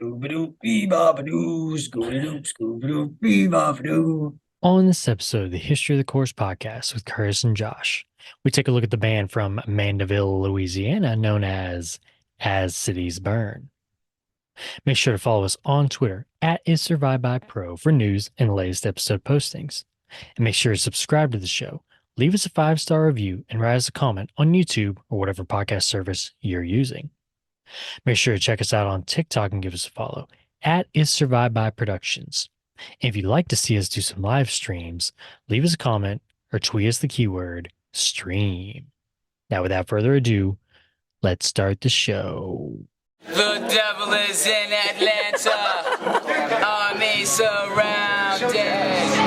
Scooby-Doo, Scooby-Doo, Scooby-Doo. On this episode of the History of the Course podcast with Curtis and Josh, we take a look at the band from Mandeville, Louisiana, known As Cities Burn. Make sure to follow us on Twitter at IsSurviveByPro for news and the latest episode postings. And make sure to subscribe to the show, leave us a 5-star review, and write us a comment on YouTube or whatever podcast service you're using. Make sure to check us out on TikTok and give us a follow at IsSurviveByProductions. If you'd like to see us do some live streams, leave us a comment or tweet us the keyword stream. Now, without further ado, let's start the show. The devil is in Atlanta, army surrounded.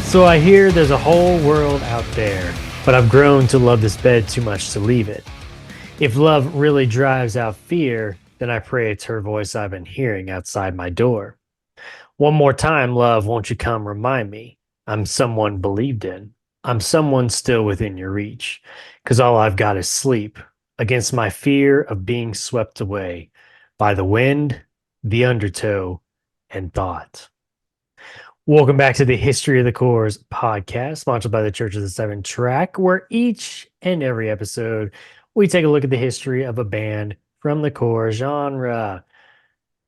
So I hear there's a whole world out there, but I've grown to love this bed too much to leave it. If love really drives out fear, then I pray it's her voice I've been hearing outside my door. One more time, love, won't you come remind me? I'm someone believed in. I'm someone still within your reach. 'Cause all I've got is sleep against my fear of being swept away by the wind, the undertow, and thought. Welcome back to the History of the Course podcast, sponsored by the Church of the Seven Track, where each and every episode we take a look at the history of a band from the core genre.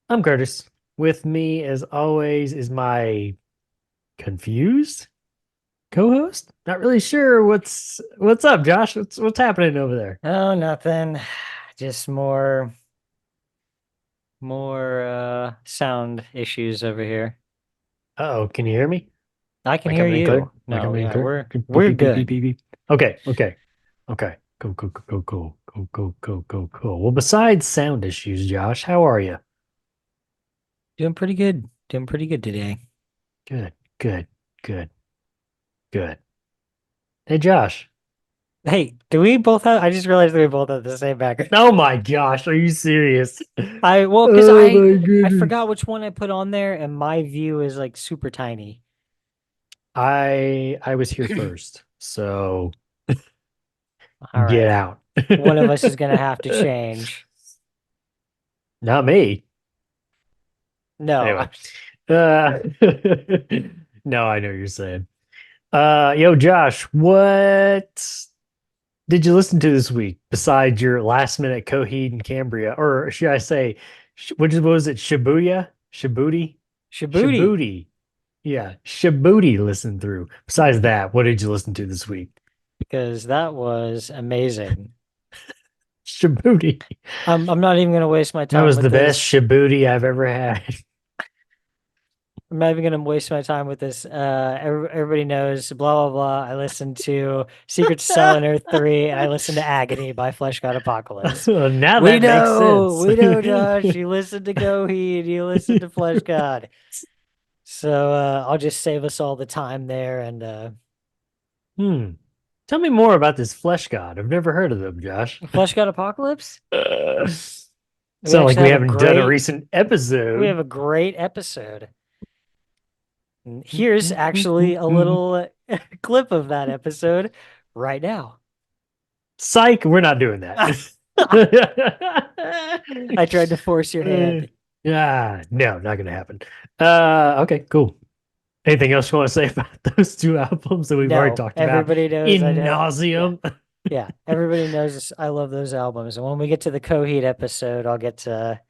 I'm Curtis. With me, as always, is my confused co-host. Not really sure what's up, Josh. What's happening over there? Oh, nothing. Just more sound issues over here. Oh, can you hear me? I can Like hear I'm in you. clear? Like No, I'm in yeah, clear? we're Beep, we're beep, beep, beep, good. beep, beep. Okay. Cool. Well, besides sound issues, Josh, how are you? Doing pretty good. Doing pretty good today. Good, good, good, good. Hey, Josh. Hey, do we both have? I just realized that we both have the same background. Oh my gosh, are you serious? Because Oh my I goodness. forgot which one I put on there, and my view is like super tiny. I was here first, so All get right, out. one of us is gonna have to change. Not me. No, Anyway. Uh, no, I know what you're saying. Yo, Josh, what did you listen to this week besides your last minute Coheed and Cambria? Or should I say, what was it? Shibuya? Shibuti? Shibuti, Shibuti. Yeah, Shibuti listened through. Besides that, what did you listen to this week? because that was amazing. Shibuti. I'm not even gonna waste my That time was with the best this. Shibuti I've ever had. I'm not even gonna waste my time with this. Everybody knows, blah blah blah. I listened to Secret to Silent Earth 3, and I listened to Agony by Flesh God Apocalypse. Now that makes sense. We know, Josh. You listened to Goheed, you listened to Flesh God. So I'll just save us all the time there. And Hmm. Tell me more about this Flesh God. I've never heard of them, Josh. Flesh God Apocalypse. We Sound like actually we have a haven't done a great, recent we have episode. a great episode. And here's actually a little clip of that episode right now. Psych, we're not doing that. I tried to force your hand. Yeah, no, not gonna happen. Okay, cool. Anything else you want to say about those two albums that we've already No, talked about everybody knows I in don't. Yeah, nauseum? yeah, everybody knows I love those albums. And when we get to the Coheed episode, I'll get to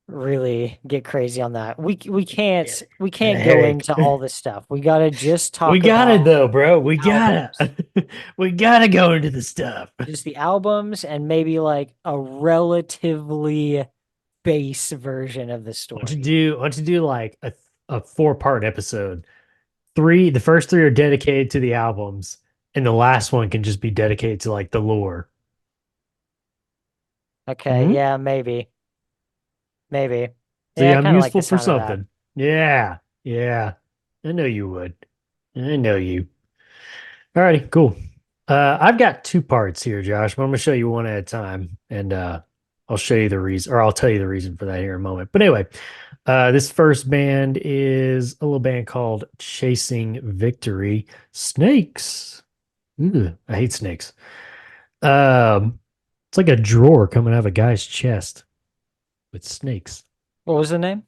really get crazy on that. We can't go Heck, into all this stuff. We gotta just we talk got it about though, bro. We gotta, albums. we gotta go into the stuff. Just the albums and maybe like a relatively base version of the story. Why don't you do like a 4-part episode? The first three are dedicated to the albums, and the last one can just be dedicated to like the lore. Okay, Hmm. yeah, maybe. Maybe. So Yeah, I yeah, I'm kind of like the useful for sound of that. something. Yeah, yeah. I know you would. I know you. Alrighty, cool. I've got two parts here, Josh, but I'm gonna show you one at a time, and I'll show you the reason, or I'll tell you the reason for that here in a moment. But anyway, this first band is a little band called Chasing Victory. Snakes. Ooh, I hate snakes. It's like a drawer coming out of a guy's chest with snakes. What was the name?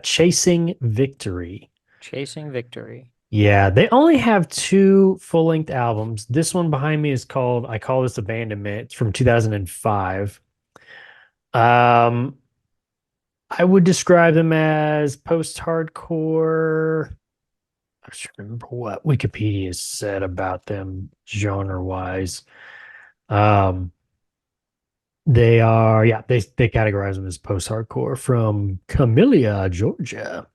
Chasing Victory. Chasing Victory. Yeah, they only have two full-length albums. This one behind me is called I Call This Abandonment. It's from 2005. Um, I would describe them as post-hardcore. I just remember what Wikipedia said about them genre-wise. Um, they are, yeah, they categorize them as post-hardcore from Camellia, Georgia.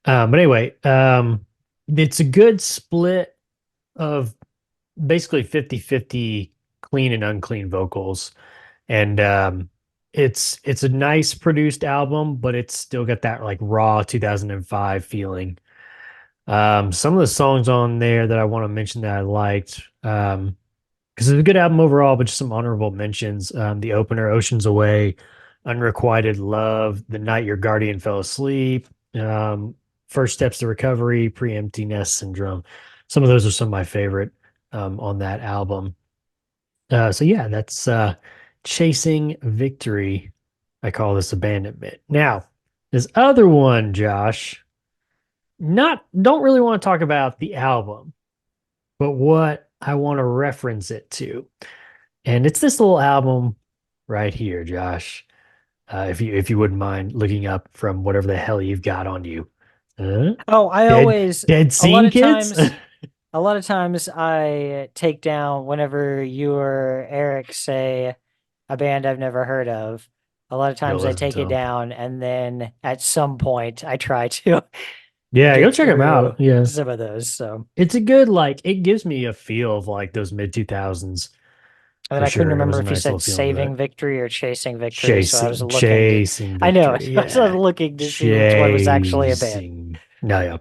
But anyway, it's a good split of basically 50-50 clean and unclean vocals. And it's a nice produced album, but it's still got that like raw 2005 feeling. Some of the songs on there that I want to mention that I liked, because it's a good album overall, but just some honorable mentions. The opener, Oceans Away, Unrequited Love, The Night Your Guardian Fell Asleep, First Steps to Recovery, Pre-Empty Nest Syndrome. Some of those are some of my favorite on that album. So yeah, that's Chasing Victory. I call this Abandonment. Now, this other one, Josh, don't really want to talk about the album, but what I want to reference it to. And it's this little album right here, Josh. If you wouldn't mind looking up from whatever the hell you've got on you. Oh, I always Dead a Scene lot of Kids? times a lot of times I take down whenever you or Eric say a band I've never heard of. A lot of times I listen take to it 'em. down and then at some point I try to Yeah, go get check them out. through Yeah. some of those. So It's a good, like, it gives me a feel of like those mid 2000s and then for I couldn't sure. It was remember a if you nice little said feeling to saving it. victory or chasing victory. So I was Chasing, looking to chasing I know victory. I was Yeah. looking to see which one was actually a band. Chasing. No, yeah.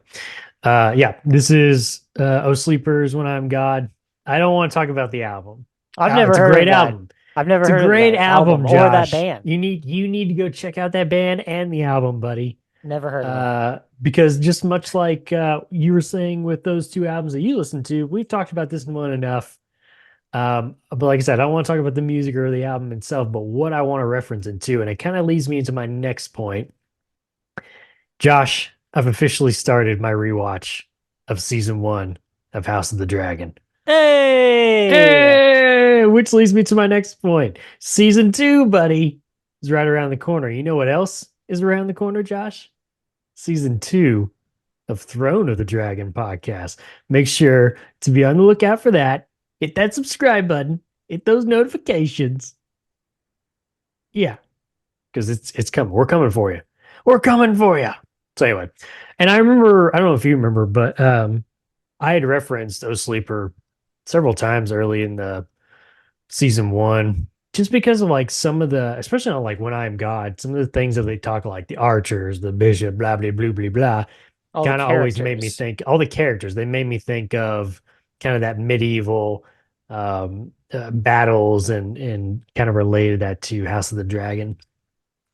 Yeah, this is Oh Sleepers When I'm God. I don't want to talk about the album. I've never It's a heard great of that. album. I've never It's a heard of great that album, or that Josh. band. You need to go check out that band and the album, buddy. Never heard of it. Because just much like you were saying with those two albums that you listened to, we've talked about this one enough. But like I said, I don't want to talk about the music or the album itself, but what I want to reference it to, and it kind of leads me into my next point. Josh, I've officially started my rewatch of season 1 of House of the Dragon. Hey! Which leads me to my next point. Season 2, buddy, is right around the corner. You know what else is around the corner, Josh? Season 2 of Throne of the Dragon podcast. Make sure to be on the lookout for that. Hit that subscribe button. Hit those notifications. Yeah, because it's coming. We're coming for you. We're coming for you. So anyway, and I remember, I don't know if you remember, but I had referenced O Sleeper several times early in the season 1, just because of like some of the, especially on like When I Am God, some of the things that they talk like the archers, the bishop, blah blah blah blah blah, All the kind of always made me characters. think. All the characters, they made me think of kind of that medieval battles and kind of related that to House of the Dragon,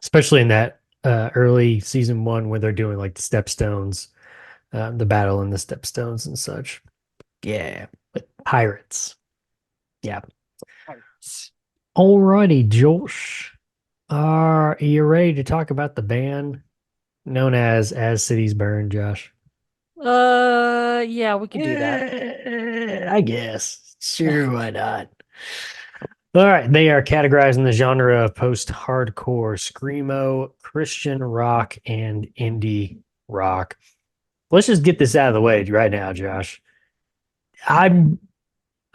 especially in that early season 1 where they're doing like the stepstones, the battle in the stepstones and such. Yeah, but pirates. Yeah. Alrighty, Josh. Are you ready to talk about the band known as Cities Burn, Josh? Yeah, we can do that. I guess. Sure, why not? All right, they are categorized in the genre of post-hardcore, screamo, Christian rock, and indie rock. Let's just get this out of the way right now, Josh. I'm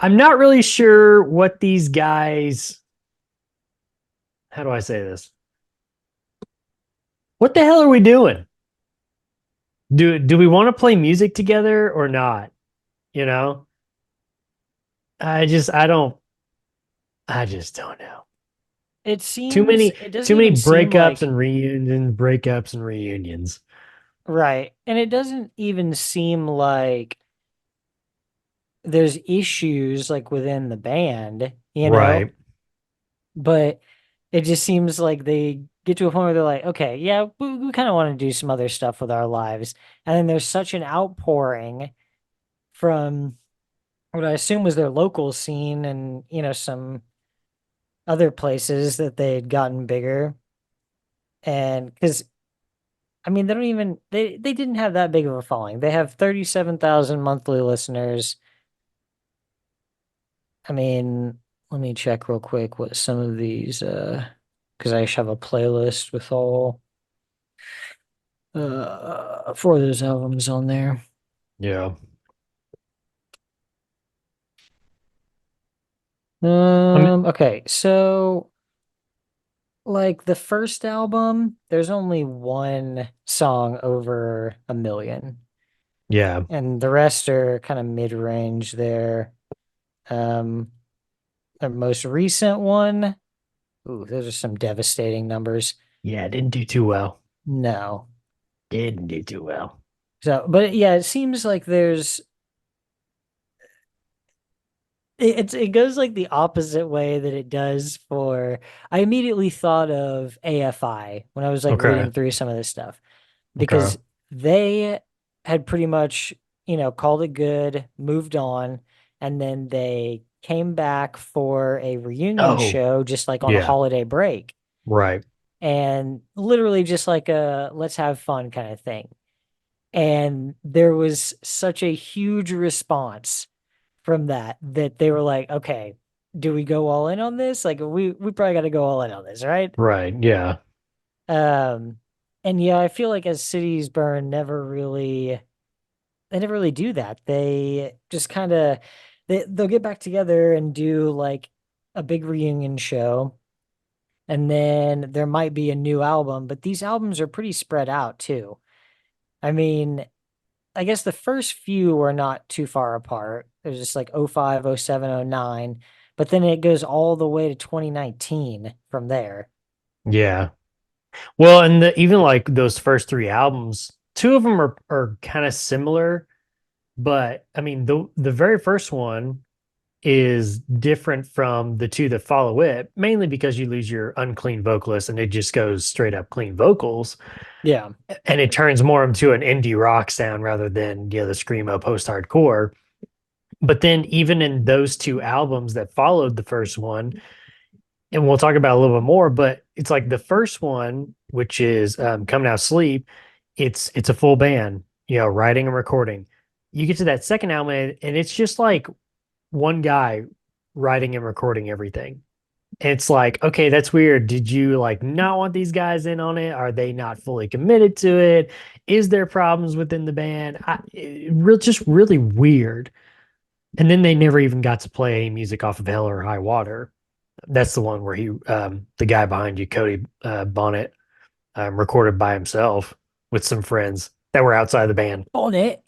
not really sure what these guys. How do I say this? What the hell are we doing? Do we want to play music together or not? You know? I just don't know. It seems Too many it doesn't too many even seem breakups like, and reunions, breakups and reunions. right. And it doesn't even seem like there's issues like within the band, Right. but it just seems like they get to a point where they're like, okay, yeah, we kind of want to do some other stuff with our lives. And then there's such an outpouring from what I assume was their local scene and, some other places that they'd gotten bigger. And because, I mean, they didn't have that big of a following. They have 37,000 monthly listeners. I mean, let me check real quick what some of these, because I have a playlist with all, four of those albums on there. Yeah. I mean, Okay, so like the first album, there's only one song over a million, yeah. and the rest are kind of mid-range there. Um, the most recent one, ooh, those are some devastating numbers. Yeah, didn't do too well. No. Didn't do too well. So, but yeah, it seems like it goes like the opposite way that it does for I immediately thought of AFI when I was like Okay. reading through some of this stuff Okay. because they had pretty much, called it good, moved on, and then they came back for a reunion Oh, show just like on a yeah. holiday break Right. and literally just like a let's have fun kind of thing. And there was such a huge response from that they were like, okay, do we go all in on this? Like we probably got to go all in on this, right? Right. Yeah. Um, and yeah, I feel like as cities burn, they never really do that. They just kind of they'll get back together and do like a big reunion show, and then there might be a new album, but these albums are pretty spread out too. I mean, I guess the first few are not too far apart. There's just like '05, '07, '09, but then it goes all the way to 2019 from there. Yeah. Well, and even like those first three albums, two of them are kind of similar, but I mean the very first one is different from the two that follow it, mainly because you lose your unclean vocalist and it just goes straight up clean vocals. Yeah. And it turns more into an indie rock sound rather than, the screamo post-hardcore. But then even in those two albums that followed the first one, and we'll talk about it a little bit more, but it's like the first one, which is Come Now Sleep, it's a full band, writing and recording. You get to that second album and it's just like one guy writing and recording everything. And it's like, okay, that's weird. Did you like not want these guys in on it? Are they not fully committed to it? Is there problems within the band? Just really weird. And then they never even got to play any music off of Hell or High Water. That's the one where the guy behind you, Cody Bonnet, recorded by himself with some friends that were outside the band. On it.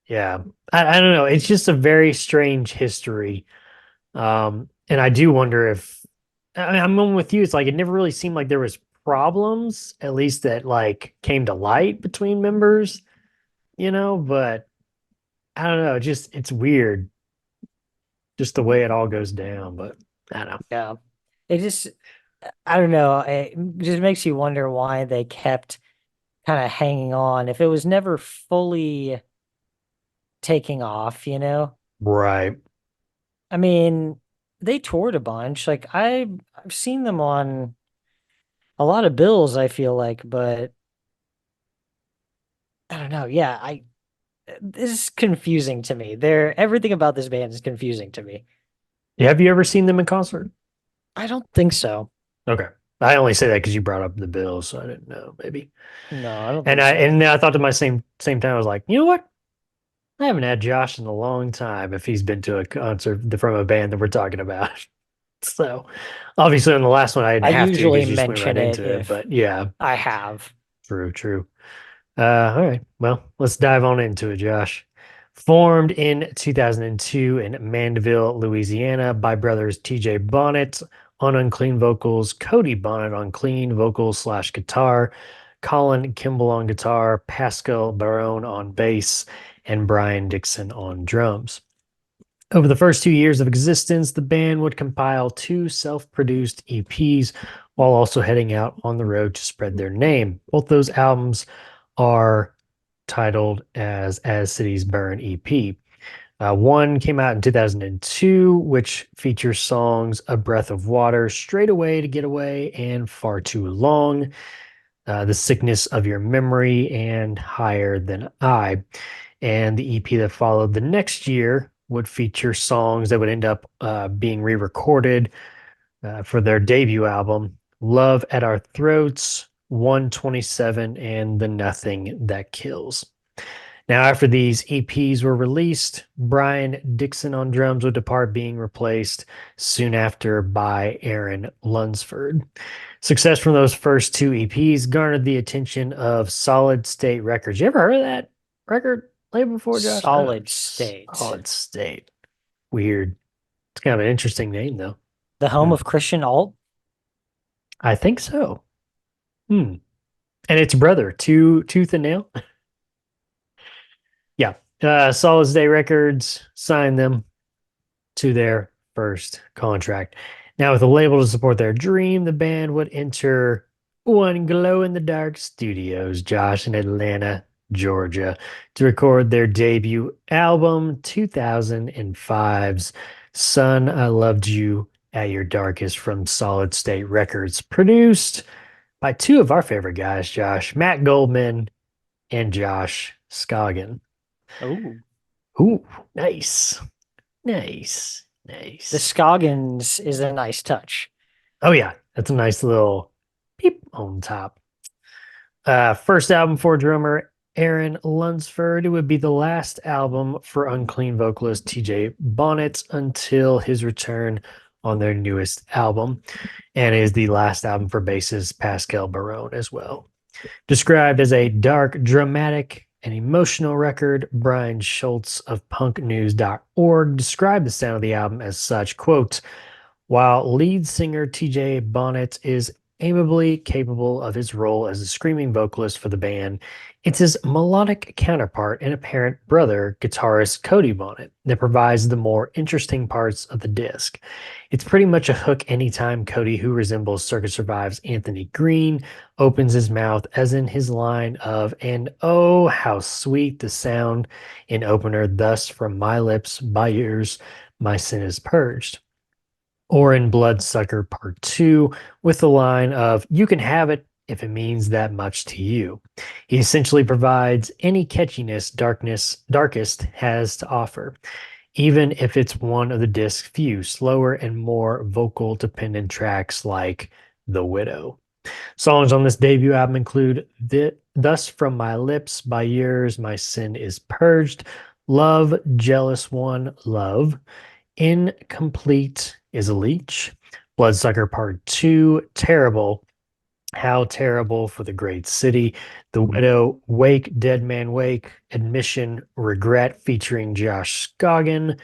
Yeah. I don't know. It's just a very strange history. And I do wonder if I'm with you. It's like it never really seemed like there was problems, at least that like came to light between members, but I don't know, just it's weird, just the way it all goes down. But I don't know. Yeah. It just, I don't know. It just makes you wonder why they kept kind of hanging on if it was never fully taking off. Right. I mean, they toured a bunch. Like I've seen them on a lot of bills, I feel like, but I don't know. Yeah, I this is confusing to me. Everything about this band is confusing to me. Yeah, have you ever seen them in concert? I don't think so. Okay. I only say that because you brought up the Bills, so I didn't know, maybe. No, I don't And think I so. and then I thought to my same time, I was like, you know what? I haven't had Josh in a long time if he's been to a concert from a band that we're talking about. So obviously on the last one I didn't I have to usually because you just went right mention it into it. if But yeah, I have. true, true. All right. Well, let's dive on into it, Josh. Formed in 2002 in Mandeville, Louisiana by brothers TJ Bonnet on unclean vocals, Cody Bonnet on clean vocals slash guitar, Colin Kimball on guitar, Pascal Barone on bass, and Brian Dixon on drums. Over the first 2 years of existence, the band would compile 2 self-produced EPs while also heading out on the road to spread their name. Both those albums are titled as Cities Burn EP. One came out in 2002, which features songs A Breath of Water, Straight Away to Get Away, and Far Too Long, The Sickness of Your Memory, and Higher Than I. And the EP that followed the next year would feature songs that would end up being re recorded for their debut album, Love at Our Throats, 127, and The Nothing That Kills. Now, after these EPs were released, Brian Dixon on drums would depart, being replaced soon after by Aaron Lunsford. Success from those first 2 EPs garnered the attention of Solid State Records. You ever heard of that record label before, Josh? Solid State. Solid State. Weird. It's kind of an interesting name, though. The home of Christian alt? I think so. And its brother, Tooth and Nail. Yeah. Solid State Records signed them to their first contract. Now, with a label to support their dream, the band would enter One Glow in the Dark Studios, Josh, in Atlanta, Georgia, to record their debut album, 2005's Son, I Loved You at Your Darkest from Solid State Records, produced by 2 of our favorite guys, Josh, Matt Goldman and Josh Scoggin. Oh. Ooh, nice. Nice. Nice. The Scoggins is a nice touch. Oh, yeah. That's a nice little peep on top. First album for drummer Aaron Lunsford. It would be the last album for Unclean vocalist TJ Bonnet until his return on their newest album, and is the last album for bassist Pascal Barone as well. Described as a dark, dramatic, and emotional record, Brian Schultz of punknews.org described the sound of the album as such, quote, while lead singer TJ Bonnet is amiably capable of his role as a screaming vocalist for the band, it's his melodic counterpart and apparent brother, guitarist Cody Bonnet, that provides the more interesting parts of the disc. It's pretty much a hook anytime Cody, who resembles Circus Survive's Anthony Green, opens his mouth, as in his line of, and oh, how sweet the sound in opener, thus from my lips, by yours, my sin is purged. Or in Bloodsucker Part 2, with the line of, you can have it if it means that much to you. He essentially provides any catchiness Darkest has to offer, even if it's one of the disc's few slower and more vocal-dependent tracks like The Widow. Songs on this debut album include Thus From My Lips, By Yours, My Sin Is Purged, Love, Jealous One, Love, Incomplete is a Leech, Bloodsucker Part 2, Terrible, How Terrible for the Great City, The Widow, Wake, Dead Man Wake, Admission, Regret featuring Josh Scoggin,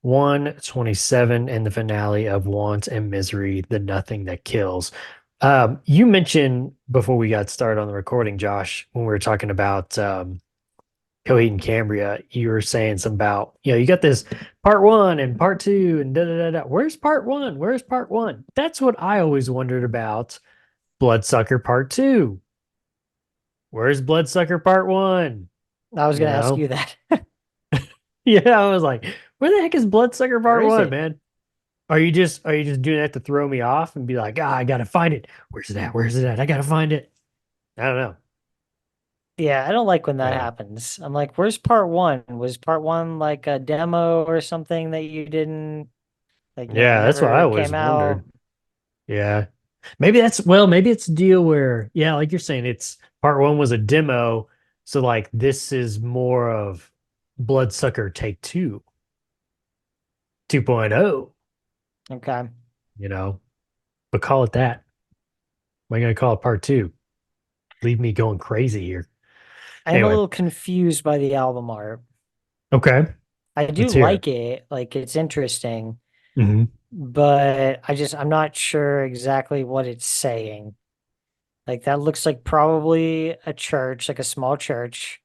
127, and the finale of Want and Misery, The Nothing That Kills. You mentioned before we got started on the recording, Josh, when we were talking about Coheed and Cambria, you were saying something about, you got this part 1 and part 2 and da da da da. Where's part 1? Where's part 1? That's what I always wondered about Bloodsucker Part 2. Where's Bloodsucker Part 1? I was going to ask you that. Yeah, I was like, where the heck is Bloodsucker Part Where is 1, it? man? Are you just doing that to throw me off and be like, I gotta find it? Where's it at? Where's it at? I gotta find it. I don't know. Yeah, I don't like when that Yeah. happens. I'm like, where's part 1? Was part 1 like a demo or something that you didn't like? Yeah, that's what I never always came out? wondered. Yeah. Maybe it's a deal where, yeah, like you're saying, it's part 1 was a demo. So like this is more of Bloodsucker Take 2, 2.0, Okay. but call it that. Am I going to call it part 2? Leave me going crazy here. I'm Anyway. a little confused by the album art. Okay. I do Let's hear like it. Like it's interesting, Mm-hmm. but I'm not sure exactly what it's saying. Like that looks like probably a church, like a small church.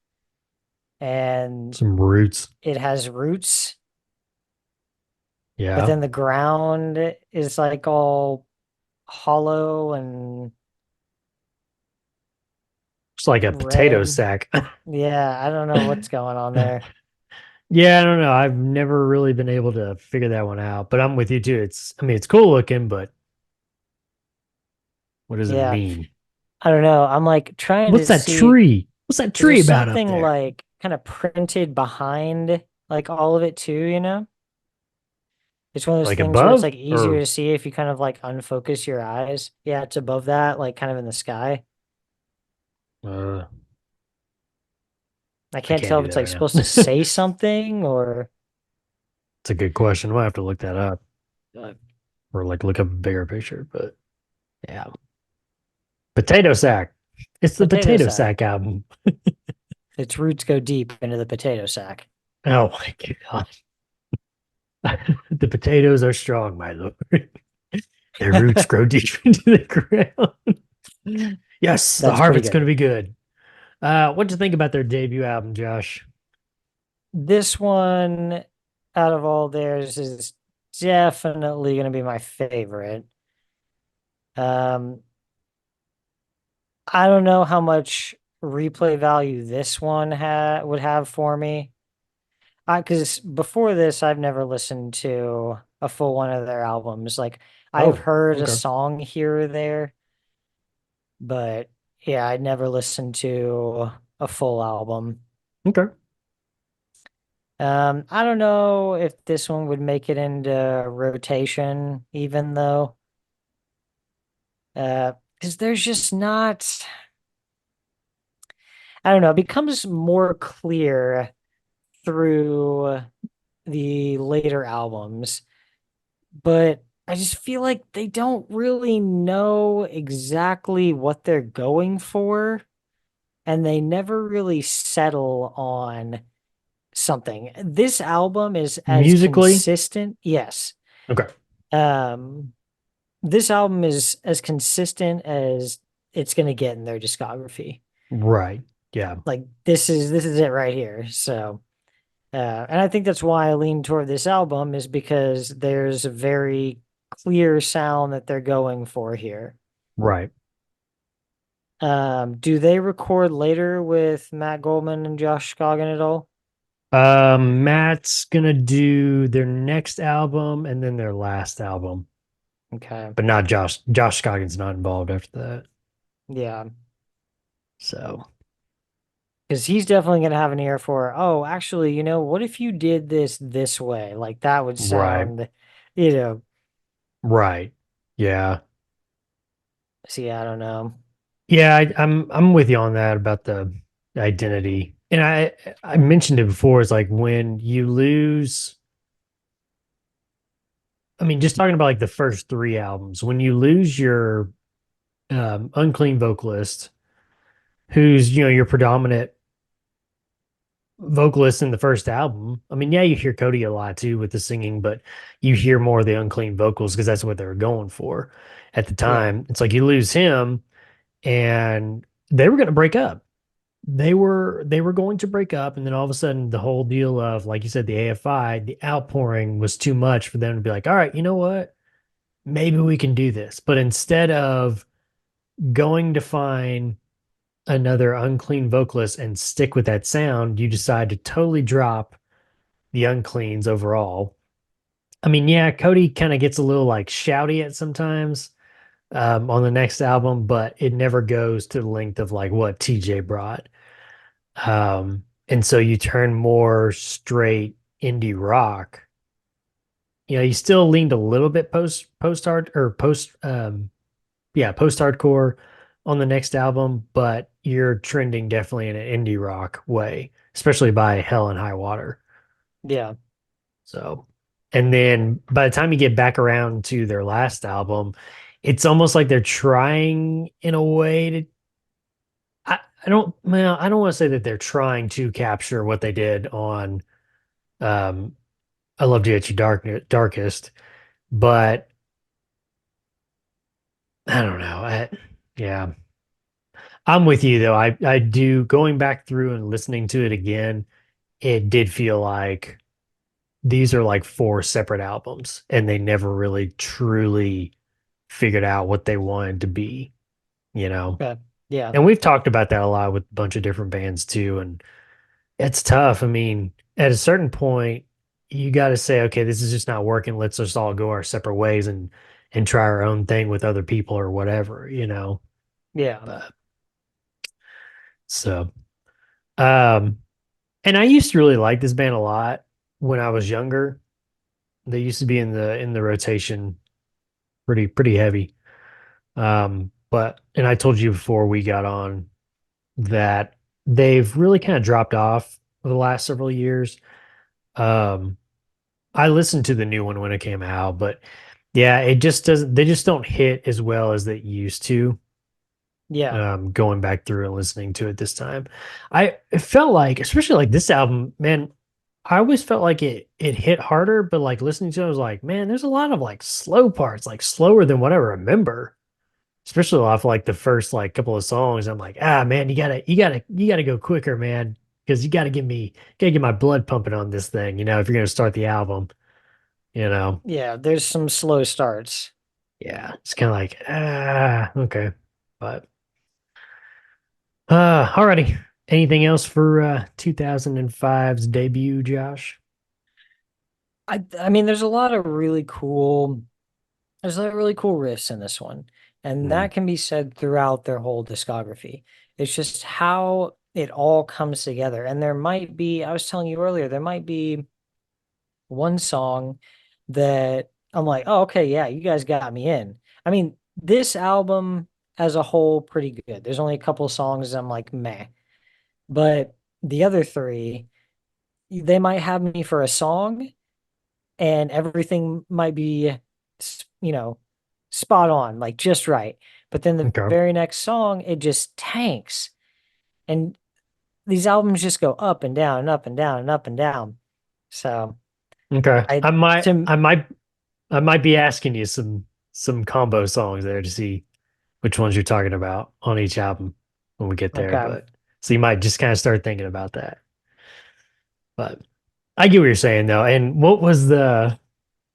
And Some roots. it has roots. but Yeah. then the ground is like all hollow and It's like a potato red. sack. Yeah, I don't know what's going on there. Yeah, I don't know. I've never really been able to figure that one out, but I'm with you too. I mean, it's cool looking, but what does it Yeah, mean? I don't know. I'm like trying What's to that see, tree? What's that is there tree about up something there? like kind of printed behind like all of it too, you know? It's one of those Like things where it's above like easier or to see if you kind of like unfocus your eyes. Yeah, it's above that, like kind of in the sky. uh I I can't can't tell if do it's that like right supposed to now. say something or It's a good question. We'll have to look that up uh, or like look up a bigger picture, but yeah. Potato sack. It's the potato potato sack. sack album. Its roots go deep into the potato sack. Oh my god. The potatoes are strong, my lord. Their roots grow deep into the ground. Yes, the That's pretty harvest's good. gonna be good. What'd you think about their debut album, Josh? This one out of all theirs is definitely going to be my favorite. Um, I don't know how much replay value this one would have for me. Because before this, I've never listened to a full one of their albums. Like I've Oh, heard a okay. song here or there, but yeah, I'd never listened to a full album. Okay. I don't know if this one would make it into rotation, even though, because there's just not, I don't know, it becomes more clear through the later albums, but I just feel like they don't really know exactly what they're going for, and they never really settle on something. This album is as Musically, consistent, yes. okay. Um, this album is as consistent as it's going to get in their discography. Right. Yeah. Like this is it right here. So, and I think that's why I lean toward this album is because there's a very clear sound that they're going for here. Right. Do they record later with Matt Goldman and Josh Scogin at all? Matt's gonna do their next album and then their last album, Okay. but not Josh. Josh Scoggins not involved after that. Yeah. So Because he's definitely going to have an ear for, oh, actually, what if you did this way? Like that would right. sound, you know, Right. Yeah. see, I don't know. Yeah, I'm with you on that about the identity. And I mentioned it before, it's like when you lose, I mean, just talking about like the first three albums, when you lose your unclean vocalist, who's, your predominant vocalist in the first album. I mean, yeah, you hear Cody a lot too with the singing, but you hear more of the unclean vocals because that's what they were going for at the Yeah. time. It's like you lose him and they were going to break up. They were going to break up, and then all of a sudden the whole deal of, like you said, the AFI, the outpouring was too much for them to be like, all right, you know what, maybe we can do this. But instead of going to find another unclean vocalist and stick with that sound, you decide to totally drop the uncleans overall. I mean, yeah, Cody kind of gets a little like shouty at sometimes on the next album, but it never goes to the length of like what TJ brought. And so you turn more straight indie rock. You still leaned a little bit post hard or post hardcore on the next album, but you're trending definitely in an indie rock way, especially by Hell and High Water. Yeah. So, and then by the time you get back around to their last album, it's almost like they're trying in a way to, I don't want to say that they're trying to capture what they did on um I Loved You at Your Darkest, but I don't know. Yeah. I'm with you though. I do, going back through and listening to it again, it did feel like these are like four separate albums, and they never really truly figured out what they wanted to be, you know. Okay. Yeah. And we've talked about that a lot with a bunch of different bands too, and it's tough. I mean, at a certain point, you got to say, okay, this is just not working. Let's just all go our separate ways and try our own thing with other people or whatever, you know. Yeah. But so, um, and I used to really like this band a lot when I was younger. They used to be in the rotation pretty heavy. But and I told you before we got on that they've really kind of dropped off for the last several years. Um, I listened to the new one when it came out, but yeah, it just doesn't, they just don't hit as well as they used to. Yeah. Going back through and listening to it this time. It felt like, especially like this album, man, I always felt like it hit harder, but like listening to it, I was like, man, there's a lot of like slow parts, like slower than what I remember. Especially off like the first like couple of songs. I'm like, ah man, you gotta go quicker, man. Because gotta get my blood pumping on this thing, you know, if you're gonna start the album, you know. Yeah. There's some slow starts. Yeah. It's kind of like, okay. But alrighty. Anything else for 2005's debut, Josh? I mean, there's a lot of really cool riffs in this one, and Mm, that can be said throughout their whole discography. It's just how it all comes together. And I was telling you earlier, there might be one song that I'm like, oh, okay, yeah, you guys got me in. I mean, this album as a whole, pretty good. There's only a couple songs I'm like, meh. But the other three, they might have me for a song, and everything might be, you know, spot on, like just right. But then the okay. very next song, it just tanks. And these albums just go up and down and up and down and up and down. So Okay. I to I might be asking you some combo songs there to see which ones you're talking about on each album when we get there. okay. But so you might just kind of start thinking about that. But I get what you're saying though. And what was the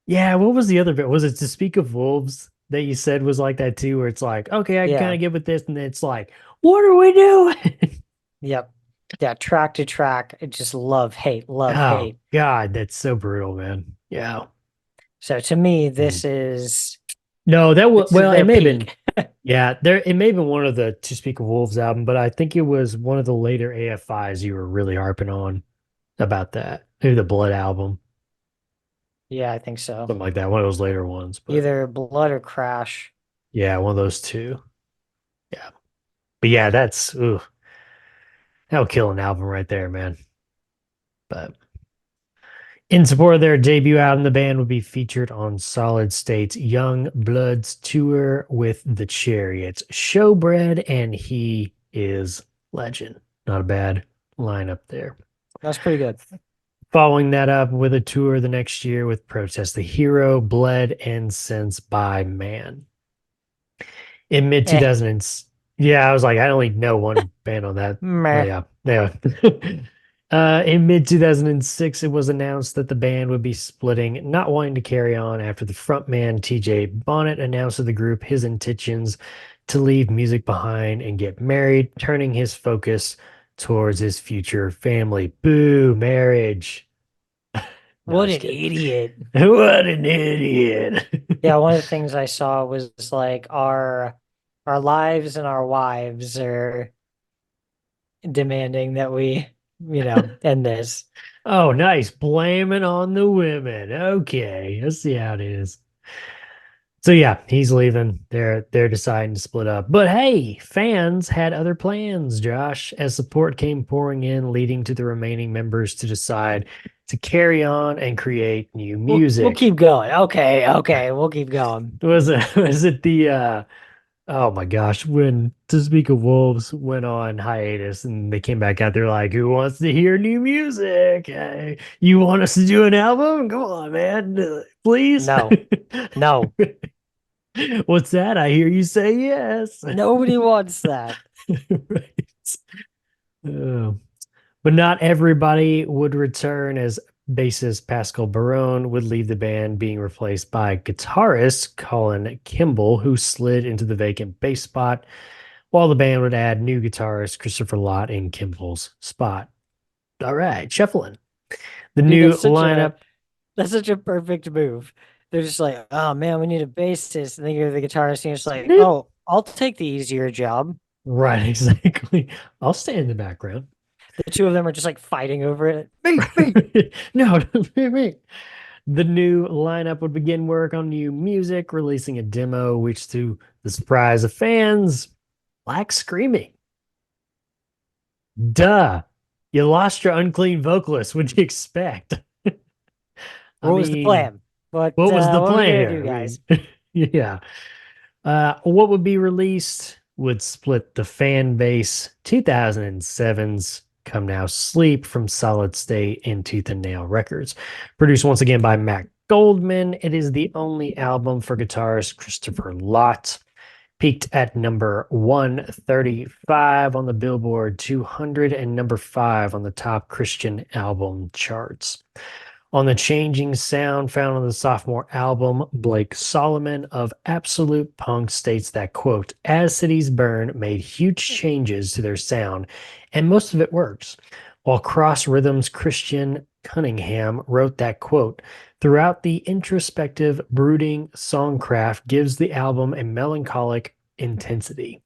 other bit? Was it To Speak of Wolves that you said was like that too, where it's like, okay, I can kind Yeah. of get with this, and then it's like, what are we doing? Yep. Yeah, track to track. I just love, hate, love, Oh hate. God, that's so brutal, man. Yeah. So to me, Mm. No, this is well, it their may have been, peak. yeah, there it may have been one of the To Speak of Wolves album, but I think it was one of the later AFIs you were really harping on about that. Maybe the Blood album, Yeah, I think so. something like that, one of those later ones. But Either Blood or Crash. yeah, one of those two. Yeah. But yeah, that's ooh, that'll kill an album right there, man. But in support of their debut album, the band would be featured on Solid State's Young Bloods tour with the Chariots, Showbread, and He Is Legend. Not a bad lineup there. That's pretty good. Following that up with a tour the next year with Protest the Hero, Bled, and Sense by Man. In mid Eh, 2000s, yeah, I was like, I only know one band on that. Oh, meh. yeah. Yeah. In mid 2006, it was announced that the band would be splitting, not wanting to carry on after the frontman TJ Bonnet announced to the group his intentions to leave music behind and get married, turning his focus towards his future family. Boo, marriage. No, What just an kidding. idiot. What an idiot. Yeah, one of the things I saw was like our lives and our wives are demanding that we, end this. Oh, nice. Blaming on the women. Okay, let's see how it is. So yeah, he's leaving. They're deciding to split up. But hey, fans had other plans, Josh, as support came pouring in, leading to the remaining members to decide to carry on and create new We'll music. keep going. Okay, okay, we'll keep going. Was it the oh my gosh, when To Speak of Wolves went on hiatus and they came back out, they're like, who wants to hear new music? You want us to do an album? Come on, man. Please. No, no, What's that? I hear you say yes. nobody wants that. Right. Oh. But not everybody would return as bassist Pascal Barone would leave the band, being replaced by guitarist Colin Kimball, who slid into the vacant bass spot, while the band would add new guitarist Christopher Lott in Kimball's spot. All right, shuffling. The Dude, new lineup. that's such a perfect move. They're just like, oh man, we need a bassist. And then you're the guitarist, and you're just like, oh, I'll take the easier job. Right, exactly. I'll stay in the background. The two of them are just like fighting over it. Me, me. No, me. The new lineup would begin work on new music, releasing a demo, which, to the surprise of fans, lacked screaming. Duh. You lost your unclean vocalist. What'd you expect? I What was the mean, plan? But what was the what are we plan gonna here? do, guys? Yeah. What would be released would split the fan base. 2007's Come Now Sleep from Solid State and Tooth and Nail Records. Produced once again by Matt Goldman. It is the only album for guitarist Christopher Lott. Peaked at number 135 on the Billboard 200 and number 5 on the top Christian album charts. On the changing sound found on the sophomore album, Blake Solomon of Absolute Punk states that, quote, As Cities Burn made huge changes to their sound, and most of it works. While Cross Rhythms Christian Cunningham wrote that, quote, throughout the introspective, brooding songcraft gives the album a melancholic intensity.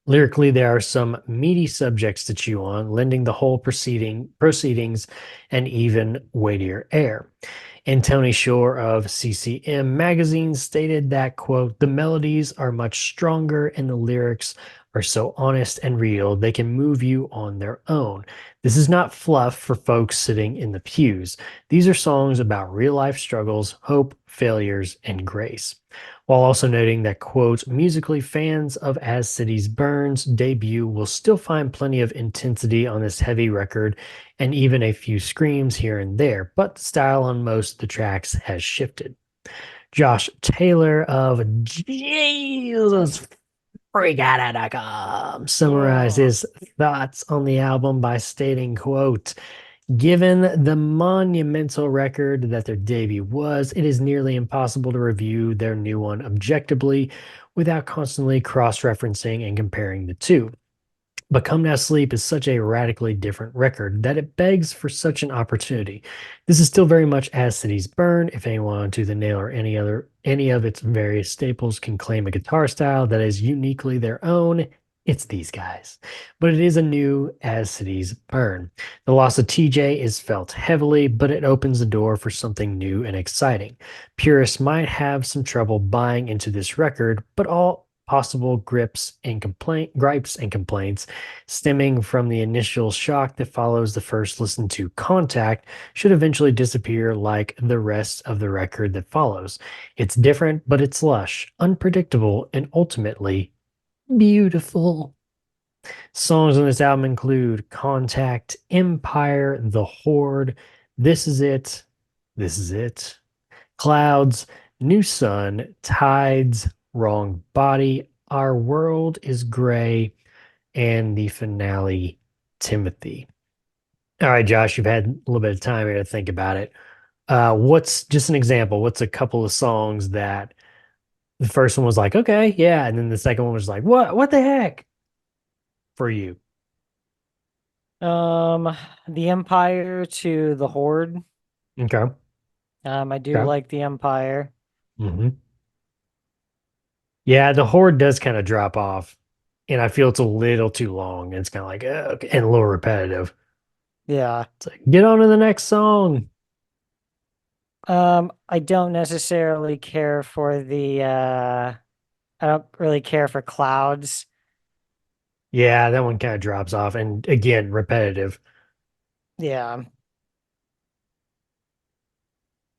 Lyrically, there are some meaty subjects to chew on, lending the whole proceedings an even weightier air. And Tony Shore of CCM magazine stated that, quote, the melodies are much stronger and the lyrics are so honest and real, they can move you on their own. This is not fluff for folks sitting in the pews. These are songs about real life struggles, hope, failures, and grace, while also noting that, quote, musically, fans of As Cities Burn's debut will still find plenty of intensity on this heavy record and even a few screams here and there, but the style on most of the tracks has shifted. Josh Taylor of JesusFreakout.com summarized his thoughts on the album by stating, quote, given the monumental record that their debut was, it is nearly impossible to review their new one objectively without constantly cross-referencing and comparing the two. But Come Now Sleep is such a radically different record that it begs for such an opportunity. This is still very much As Cities Burn. If anyone on Tooth and Nail or any of its various staples can claim a guitar style that is uniquely their own, it's these guys. But it is a new As Cities Burn. The loss of TJ is felt heavily, but it opens the door for something new and exciting. Purists might have some trouble buying into this record, but all possible gripes and complaints stemming from the initial shock that follows the first listen to Contact should eventually disappear like the rest of the record that follows. It's different, but it's lush, unpredictable, and ultimately beautiful. Songs on this album include Contact, Empire, The Horde, This Is It, This Is It, Clouds, New Sun, Tides, Wrong Body, Our World is Gray, and the finale, Timothy. All right, Josh, you've had a little bit of time here to think about it. What's just an example? What's a couple of songs that the first one was like, okay, yeah, and then the second one was like, what the heck for you? The Empire to the Horde. Okay. I do Okay. like the Empire. Hmm. Yeah, the Horde does kind of drop off, and I feel it's a little too long. And it's kind of like, okay, and a little repetitive. Yeah. It's like, get on to the next song. I don't necessarily care for I don't really care for Clouds. Yeah, that one kind of drops off, and again, repetitive. Yeah.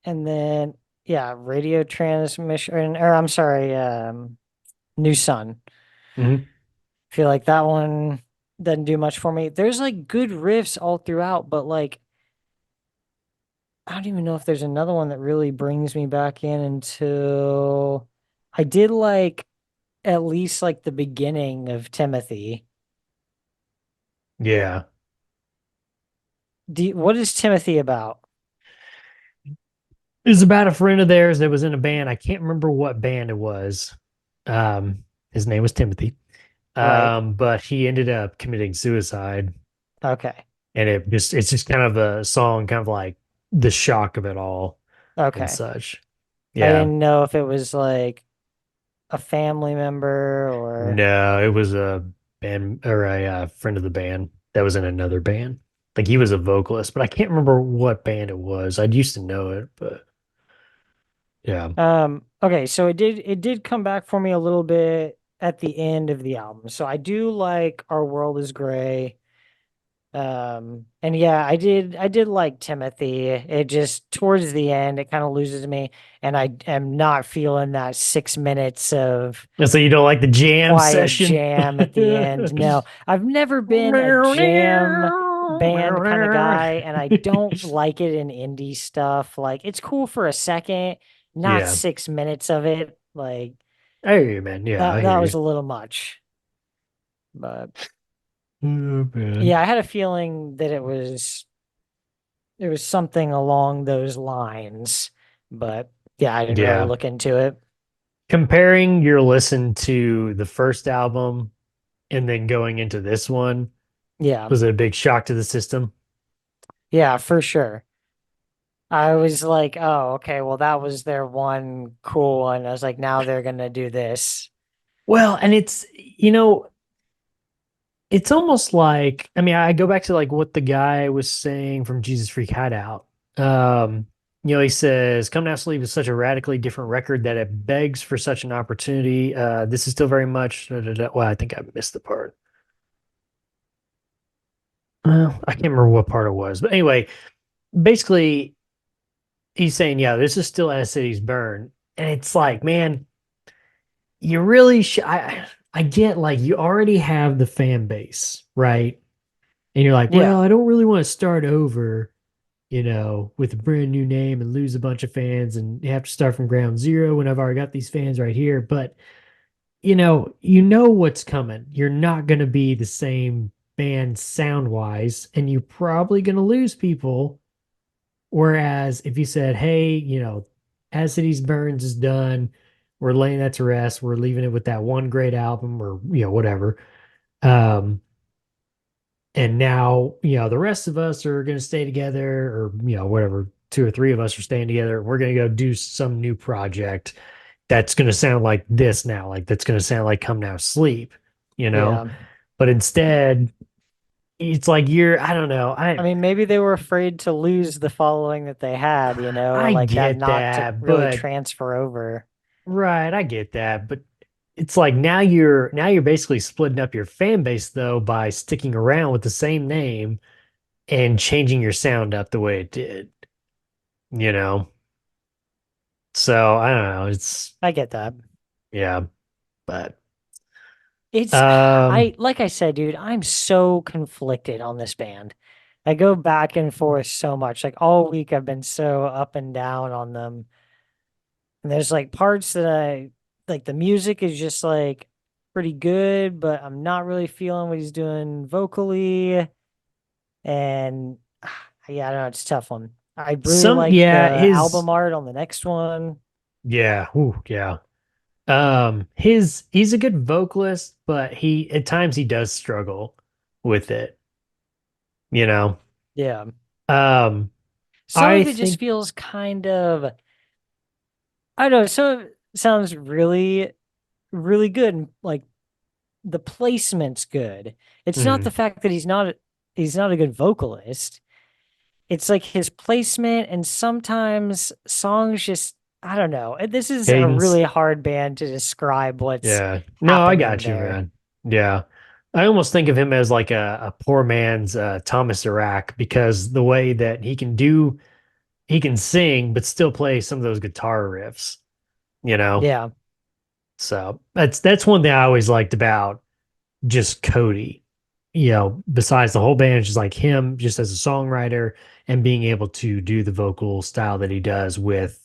And then yeah, Radio Transmission, or I'm sorry, New Sun. Hmm. Feel like that one doesn't do much for me. There's like good riffs all throughout, but like I don't even know if there's another one that really brings me back in until I did like at least like the beginning of Timothy. Yeah. What is Timothy about? It's about a friend of theirs that was in a band. I can't remember what band it was. His name was Timothy. Right. But he ended up committing suicide, Okay. and it's just kind of a song, kind of like the shock of it all and Okay. such. I Yeah. didn't know if it was like a family member or No, it was a band or a friend of the band that was in another band. Like he was a vocalist, but I can't remember what band it was. I used to know it, but yeah. okay, so it did come back for me a little bit at the end of the album. So I do like Our World is Gray. And yeah, I did like Timothy. It just towards the end it kind of loses me, and I am not feeling that 6 minutes of And so you don't like the jam quiet session? jam at the end. No, I've never been a jam band kind of guy, and I don't like it in indie stuff. Like it's cool for a second, not Yeah. 6 minutes of it. Like I hear you, man. Yeah, I that hear was you. a little much. But Oh, man. yeah, I had a feeling that it was something along those lines. But yeah, I didn't really Yeah. look into it. Comparing your listen to the first album and then going into this one, Yeah. was it a big shock to the system? Yeah, for sure. I was like, oh, okay, well, that was their one cool one. I was like, now they're gonna do this. Well, and it's almost like, I mean, I go back to like what the guy was saying from Jesus Freak Hideout. He says, Come Now Sleep is such a radically different record that it begs for such an opportunity. This is still very much, da, da, da. Well, I think I missed the part. Well, I can't remember what part it was. But anyway, basically, he's saying, yeah, this is still As Cities Burn. And it's like, man, you really I get like you already have the fan base, right? And you're like, Yeah, well, I don't really want to start over, with a brand new name and lose a bunch of fans and have to start from ground zero when I've already got these fans right here. But you know what's coming. You're not going to be the same band sound wise, and you're probably going to lose people. Whereas if you said, hey, As Cities Burns is done, we're laying that to rest, we're leaving it with that one great album or, whatever. Um, and now, the rest of us are going to stay together or, whatever, two or three of us are staying together. We're going to go do some new project that's going to sound like this now, like that's going to sound like Come Now Sleep, you know? yeah. But instead, it's like I don't know. I mean, maybe they were afraid to lose the following that they had, I like that get not to that, really but transfer over. right, I get that, but it's like now you're basically splitting up your fan base though by sticking around with the same name and changing your sound up the way it did, you know? So I don't know. It's I get that. yeah, but It's um like I said, dude, I'm so conflicted on this band. I go back and forth so much. Like all week I've been so up and down on them. And there's like parts that I like the music is just like pretty good, but I'm not really feeling what he's doing vocally. And yeah, I don't know, it's a tough one. I really some like yeah, the his album art on the next one. yeah, ooh, yeah. He's a good vocalist, but he at times he does struggle with it, you know. Yeah. Um Some I of it just think feels kind of I don't know, some of it sounds really, really good and like the placement's good. It's not the mm, fact that he's not a good vocalist. It's like his placement and sometimes songs just I don't know. This is a cadence. really hard band to describe what's Yeah. No, I happening got you, there. man. Yeah. I almost think of him as like a poor man's Thomas Iraq because the way that he can sing, but still play some of those guitar riffs, you know? Yeah. So that's one thing I always liked about just Cody. Besides the whole band, it's just like him just as a songwriter and being able to do the vocal style that he does with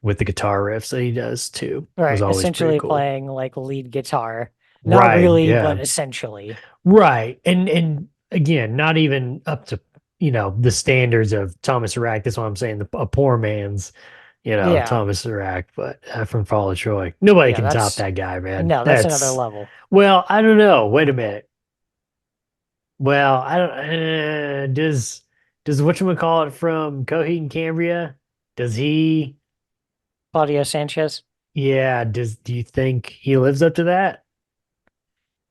the guitar riffs that he does too was Right. always pretty Essentially cool. playing like lead guitar. Not Right. really, but Yeah. essentially. Right. And again, not even up to the standards of Thomas Rack. That's why I'm saying a poor man's, Yeah, Thomas Rack, but from Fall of Troy. Nobody yeah, can top that's that guy, man. no, that's another level. Well, I don't know. Wait a minute. Well, I don't, does whatchamacallit from Coheed and Cambria, does he, Claudio Sanchez. yeah, do you think he lives up to that?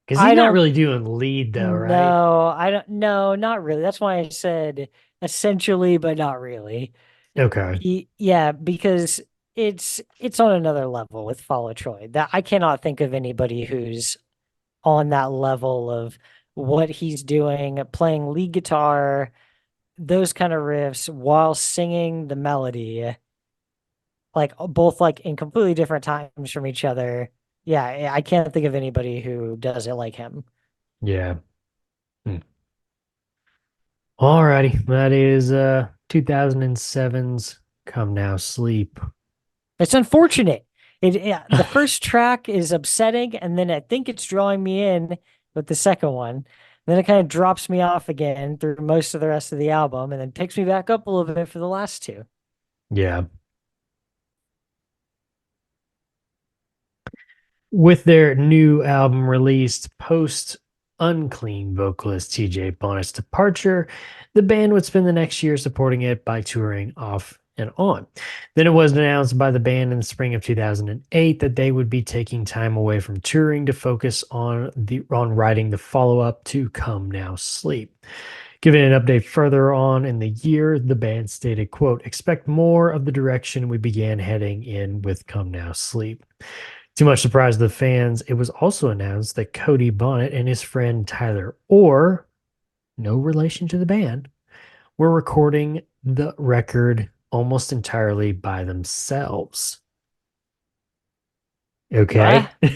Because he's I not don't really doing lead though, right? No, I don't no, not really. That's why I said essentially, but not really. Okay. Yeah, because it's on another level with Follow Troy. That I cannot think of anybody who's on that level of what he's doing, playing lead guitar, those kind of riffs while singing the melody, like both like in completely different times from each other. Yeah, I can't think of anybody who does it like him. Yeah. Hmm. Alrighty. That is 2007's Come Now Sleep. It's unfortunate. The first track is upsetting, and then I think it's drawing me in with the second one. Then it kind of drops me off again through most of the rest of the album, and then picks me back up a little bit for the last two. Yeah. With their new album released post Unclean vocalist TJ Bonnett's departure, the band would spend the next year supporting it by touring off and on. Then it was announced by the band in the spring of 2008 that they would be taking time away from touring to focus on writing the follow-up to Come Now Sleep. Giving an update further on in the year, the band stated, quote, expect more of the direction we began heading in with Come Now Sleep. Too much surprise to the fans, it was also announced that Cody Bonnet and his friend Tyler Orr, no relation to the band, were recording the record almost entirely by themselves. Okay. What?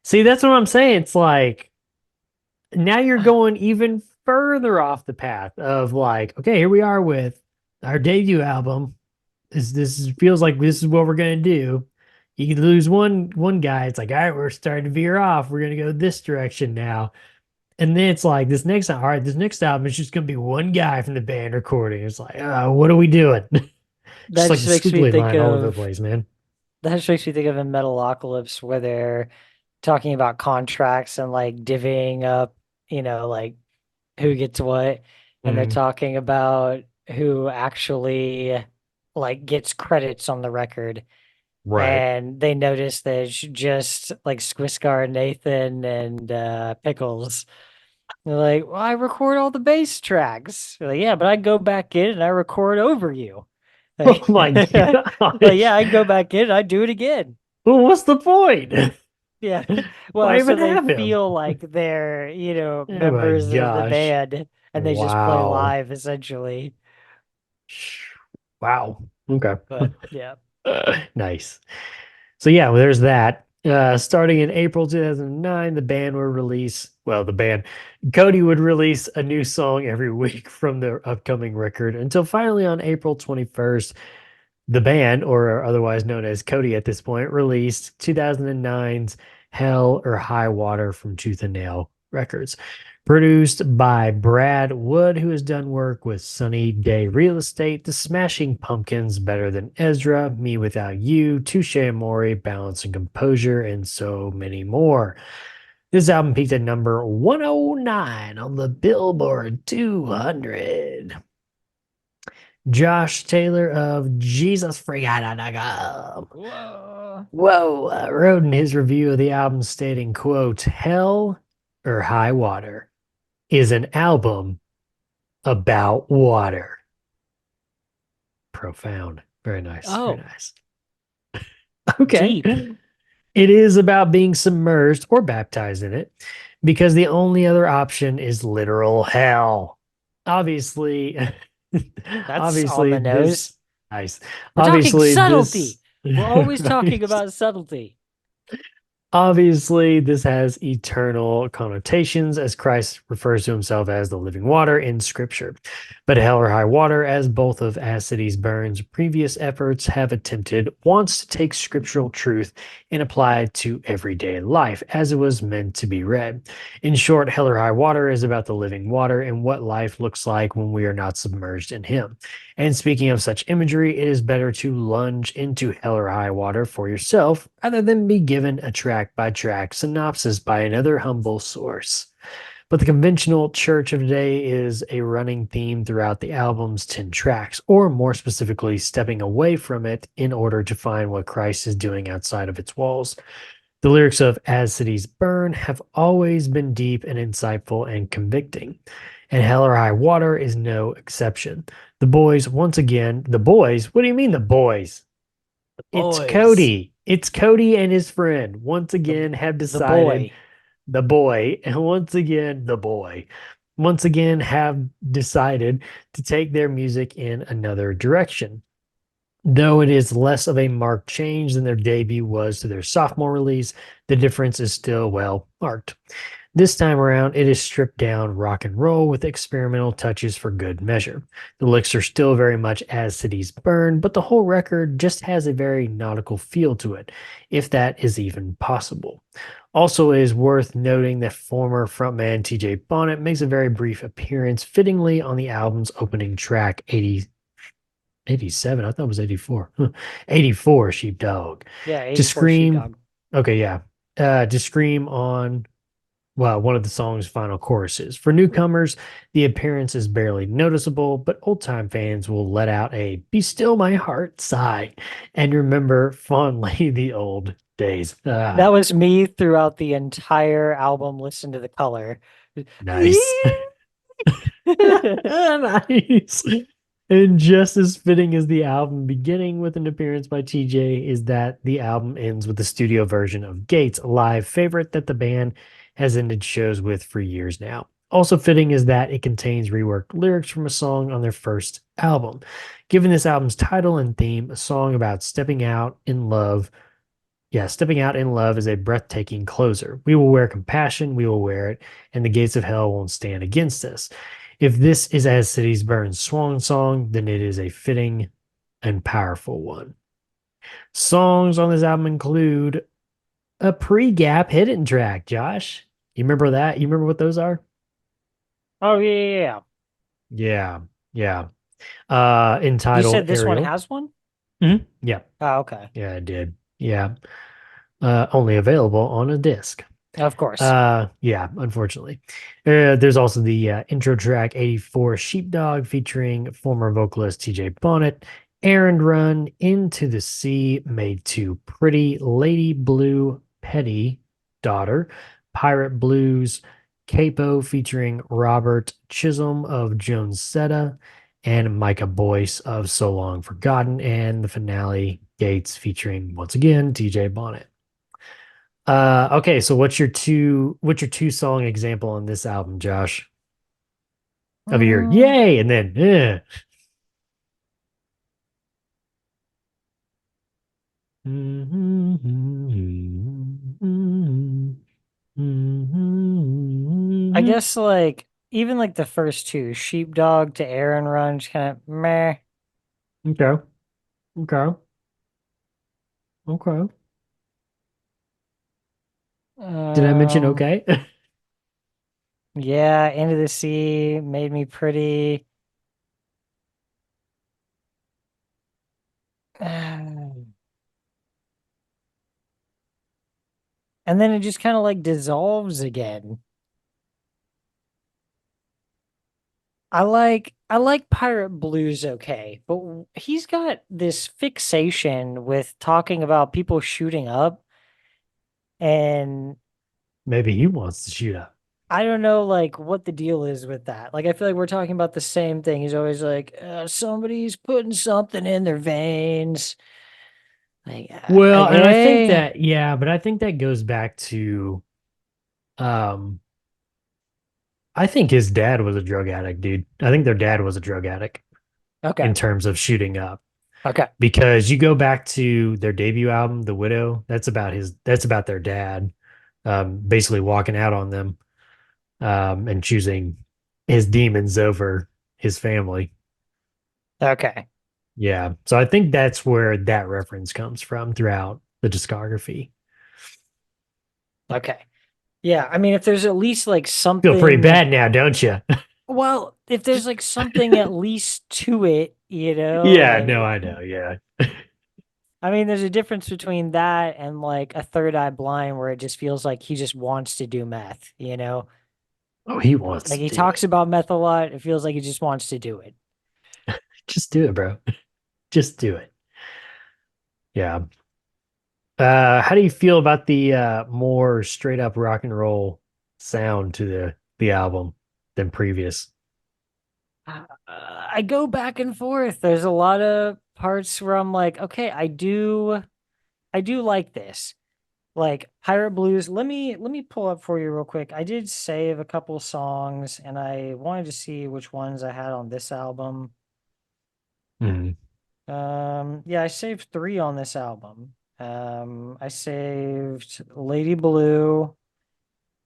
See, that's what I'm saying. It's like now you're going even further off the path of like, okay, here we are with our debut album. Feels like this is what we're gonna do. You can lose one guy. It's like, all right, we're starting to veer off. We're gonna go this direction now. And then it's like this next time, all right, this next album is just gonna be one guy from the band recording. It's like, what are we doing? Just That like just the makes me squiggly think line all over the of place, man. that just makes me think of in Metalocalypse where they're talking about contracts and like divvying up, like who gets what, and they're Mm, talking about who actually like gets credits on the record. right. And they notice that it's just like Squiscar, Nathan, and Pickles. They're like, well, I record all the bass tracks. They're like, yeah, but I go back in and I record over you. Oh Like, my yeah, gosh. I go back in and I do it again. Well, what's the point? Yeah. Why Well, so even they have him? feel like they're, Oh my members of the gosh. band and they just play Wow. live essentially. Wow. Okay. But yeah. Nice. So yeah, well, there's that. Starting in April 2009, the band, Cody would release a new song every week from their upcoming record until finally on April 21st, the band, or otherwise known as Cody at this point, released 2009's Hell or High Water from Tooth and Nail Records. Produced by Brad Wood, who has done work with Sunny Day Real Estate, The Smashing Pumpkins, Better Than Ezra, Me Without You, Touche Amore, Balance and Composure, and so many more. This album peaked at number 109 on the Billboard 200. Josh Taylor of JesusFreak.com. Whoa, wrote in his review of the album stating, quote, Hell or High Water is an album about water. Profound. Very nice. Very Oh, nice. Okay. deep. It is about being submerged or baptized in it because the only other option is literal hell. Obviously, That's on obviously the nose. this nice. We're talking Obviously this subtlety. We're always talking about subtlety. Obviously, this has eternal connotations as Christ refers to himself as the living water in Scripture. But Hell or High Water, as both of As Cities Burn's previous efforts have attempted, wants to take scriptural truth and apply it to everyday life as it was meant to be read. In short, Hell or High Water is about the living water and what life looks like when we are not submerged in Him. And speaking of such imagery, it is better to lunge into Hell or High Water for yourself rather than be given a track by track synopsis by another humble source. But the conventional church of today is a running theme throughout the album's 10 tracks, or more specifically, stepping away from it in order to find what Christ is doing outside of its walls. The lyrics of As Cities Burn have always been deep and insightful and convicting, and Hell or High Water is no exception. The boys, once again, the boys, what do you mean the boys? It's Boys. Cody. It's Cody and his friend once again have The decided boy. the boy, and once again, the boy, once again have decided to take their music in another direction. Though it is less of a marked change than their debut was to their sophomore release, the difference is still well marked. This time around, it is stripped down rock and roll with experimental touches for good measure. The licks are still very much As Cities Burn, but the whole record just has a very nautical feel to it, if that is even possible. Also, it is worth noting that former frontman TJ Bonnet makes a very brief appearance fittingly on the album's opening track, 87. I thought it was 84. 84, Sheepdog. Yeah, To 84 scream. Sheepdog. Okay, yeah. To scream on, well, one of the song's final choruses. For newcomers, the appearance is barely noticeable, but old time fans will let out a "Be Still My Heart" sigh and remember fondly the old days. That was me throughout the entire album. Listen to the color. Nice. Nice. And just as fitting as the album beginning with an appearance by TJ is that the album ends with the studio version of Gates, a live favorite that the band has ended shows with for years now. Also fitting is that it contains reworked lyrics from a song on their first album. Given this album's title and theme, a song about stepping out in love. Yeah, stepping out in love is a breathtaking closer. We will wear compassion, we will wear it, and the gates of hell won't stand against us. If this is As Cities Burn's swan song, then it is a fitting and powerful one. Songs on this album include a pre-gap hidden track, Josh. You remember that? You remember what those are? Oh yeah. Yeah, yeah. You Entitled said this one Ariel. has one? Yeah, Oh, okay. yeah, I did. Yeah. Only available on a disc. Of course. Yeah, unfortunately. There's also the intro track 84 Sheepdog featuring former vocalist TJ Bonnet, Errand Run, Into the Sea, Made to Pretty, Lady Blue, Petty, Daughter, Pirate Blues, Capo featuring Robert Chisholm of Jones Setta, and Micah Boyce of So Long Forgotten, and the finale Gates featuring once again TJ Bonnet. Okay, so what's your two song example on this album, Josh? Of your yay and then I guess like even like the first two, Sheepdog to Aaron Run, just kind of meh. Okay. Okay. Okay. Did I mention Um, okay? yeah, Into the Sea made me pretty. And then it just kind of like dissolves again. I like Pirate Blues okay, but he's got this fixation with talking about people shooting up, and Maybe he wants to shoot up. I don't know like what the deal is with that. Like I feel like we're talking about the same thing. He's always like somebody's putting something in their veins. Like Well, and I think okay. that, yeah, but I think that goes back to um I think his dad was a drug addict, dude. I think their dad was a drug addict in Okay. terms of shooting up. Okay. because you go back to their debut album, The Widow, that's about their dad, basically walking out on them, and choosing his demons over his family. Okay. Yeah. So I think that's where that reference comes from throughout the discography. Okay. Yeah. I mean, if there's at least like Feel pretty something, bad now, don't you? well, if there's like something at least to it, Yeah, no, like, I know. Yeah. I mean, there's a difference between that and like a Third Eye Blind where it just feels like he just wants to do meth. Oh, he wants Like to he do talks it. about meth a lot. It feels like he just wants to do it. Just do it, bro. Just do it. Yeah. How do you feel about the more straight up rock and roll sound to the album than previous? I go back and forth. There's a lot of parts where I'm like, okay, I do like this. Like Pirate Blues. Let me pull up for you real quick. I did save a couple songs and I wanted to see which ones I had on this album. Mhm. Yeah, I saved three on this album. I saved Lady Blue,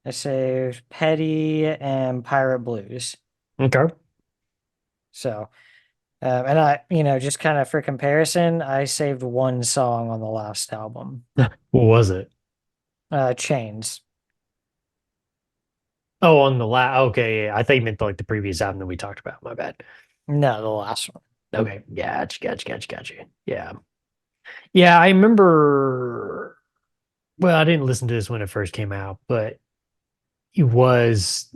I saved Petty and Pirate Blues. Okay. So, and just kind of for comparison, I saved one song on the last album, What was it? Chains. Oh, on the okay, yeah. I thought you meant like the previous album that we talked about. My bad. No, the last one. Okay. Gotcha. Yeah. Yeah, I remember. Well, I didn't listen to this when it first came out, but it was,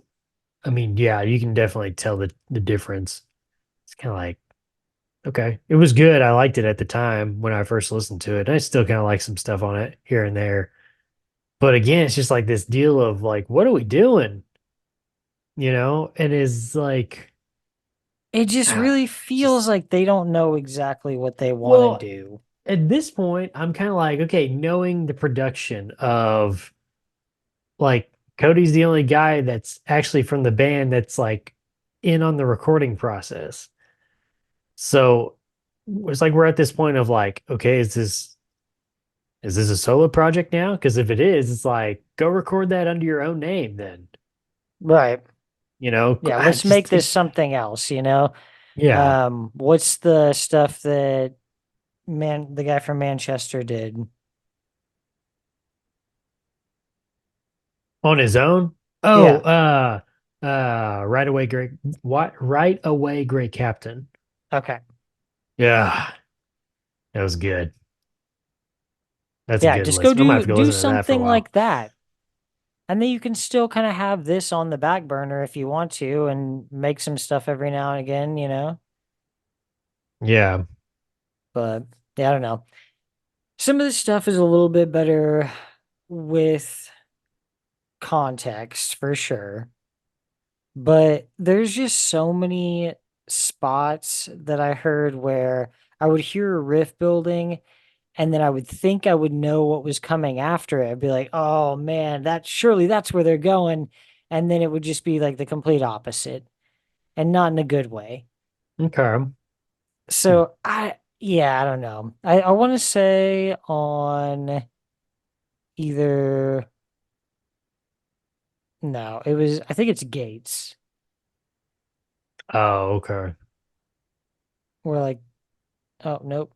I mean, yeah, you can definitely tell the difference. It's kind of like, okay, it was good. I liked it at the time when I first listened to it. I still kind of like some stuff on it here and there. But again, it's just like this deal of like, what are we doing? And it's like, It just really feels just, like they don't know exactly what they want to well, do. at this point, I'm kind of like, okay, knowing the production of like Cody's the only guy that's actually from the band that's like in on the recording process. So it's like we're at this point of like, okay, is this a solo project now? Because if it is, it's like go record that under your own name then. Right. Yeah, I let's make just this something else. yeah. What's the stuff that the guy from Manchester did? On his own. Oh, Yeah. right away, great. What? Right away, great captain. Okay. Yeah, that was good. That's a Yeah, good just go list. I'm gonna have do to go do listen to that for a something while. like that. And then you can still kind of have this on the back burner if you want to and make some stuff every now and again. Yeah. But yeah, I don't know. Some of the stuff is a little bit better with context for sure. But there's just so many spots that I heard where I would hear a riff building and then I would think I would know what was coming after it. I'd be like, oh man, that's where they're going. And then it would just be like the complete opposite and not in a good way. Okay. Hmm. So yeah, I don't know. I want to say on either, no, I think it's Gates. Oh, okay. We're like, oh, nope.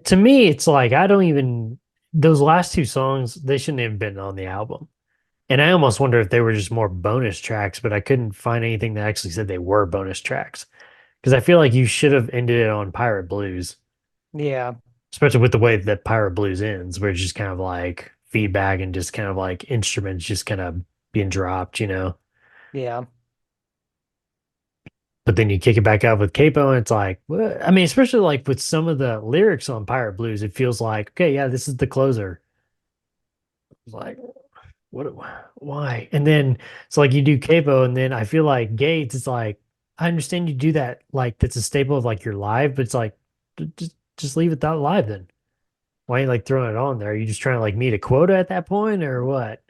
To me, it's like I don't even those last two songs, they shouldn't have been on the album. And I almost wonder if they were just more bonus tracks, but I couldn't find anything that actually said they were bonus tracks. Because I feel like you should have ended it on Pirate Blues, Yeah, especially with the way that Pirate Blues ends, where it's just kind of like feedback and just kind of like instruments just kind of being dropped. yeah, But then you kick it back out with Capo, and it's like, what? I mean, especially like with some of the lyrics on Pirate Blues, it feels like, okay, yeah, this is the closer. It's like, what? Why? And then it's like you do Capo, and then I feel like Gates. It's like I understand you do that, like that's a staple of like your live, but it's like just leave it that live then. Why are you like throwing it on there? Are you just trying to like meet a quota at that point, or what?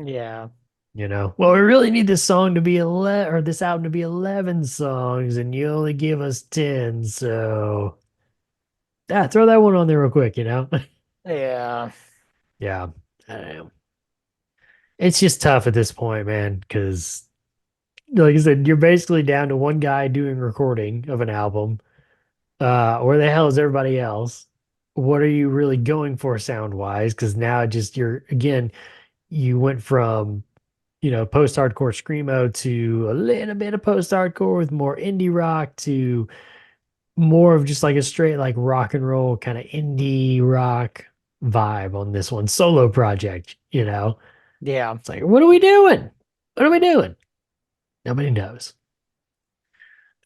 yeah. Well, we really need this song to be 11 or this album to be 11 songs, and you only give us 10. So, throw that one on there real quick. Yeah. Yeah, I don't know. It's just tough at this point, man, because like I said, you're basically down to one guy doing recording of an album. Where the hell is everybody else? What are you really going for sound wise? Because now just you're again, you went from post-hardcore screamo to a little bit of post-hardcore with more indie rock to more of just like a straight like rock and roll kind of indie rock vibe on this one solo project. Yeah. It's like, what are we doing? What are we doing? Nobody knows.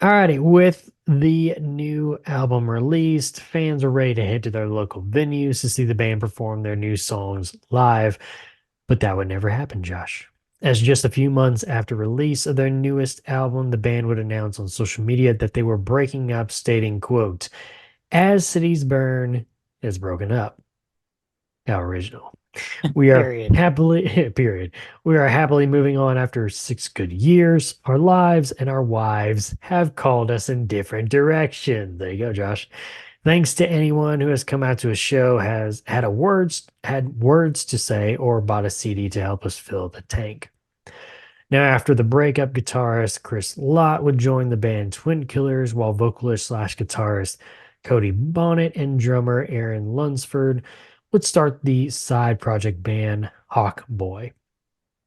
Alrighty, with the new album released, fans are ready to head to their local venues to see the band perform their new songs live. But that would never happen, Josh. As just a few months after release of their newest album, the band would announce on social media that they were breaking up, stating, quote, "As Cities Burn is broken up." How original. We are Period. happily, period. We are happily moving on after 6 good years. Our lives and our wives have called us in different directions. There you go, Josh. Thanks to anyone who has come out to a show, has had words to say, or bought a CD to help us fill the tank. Now, after the breakup, guitarist Chris Lott would join the band Twin Killers, while vocalist slash guitarist Cody Bonnet and drummer Aaron Lunsford would start the side project band Hawk Boy,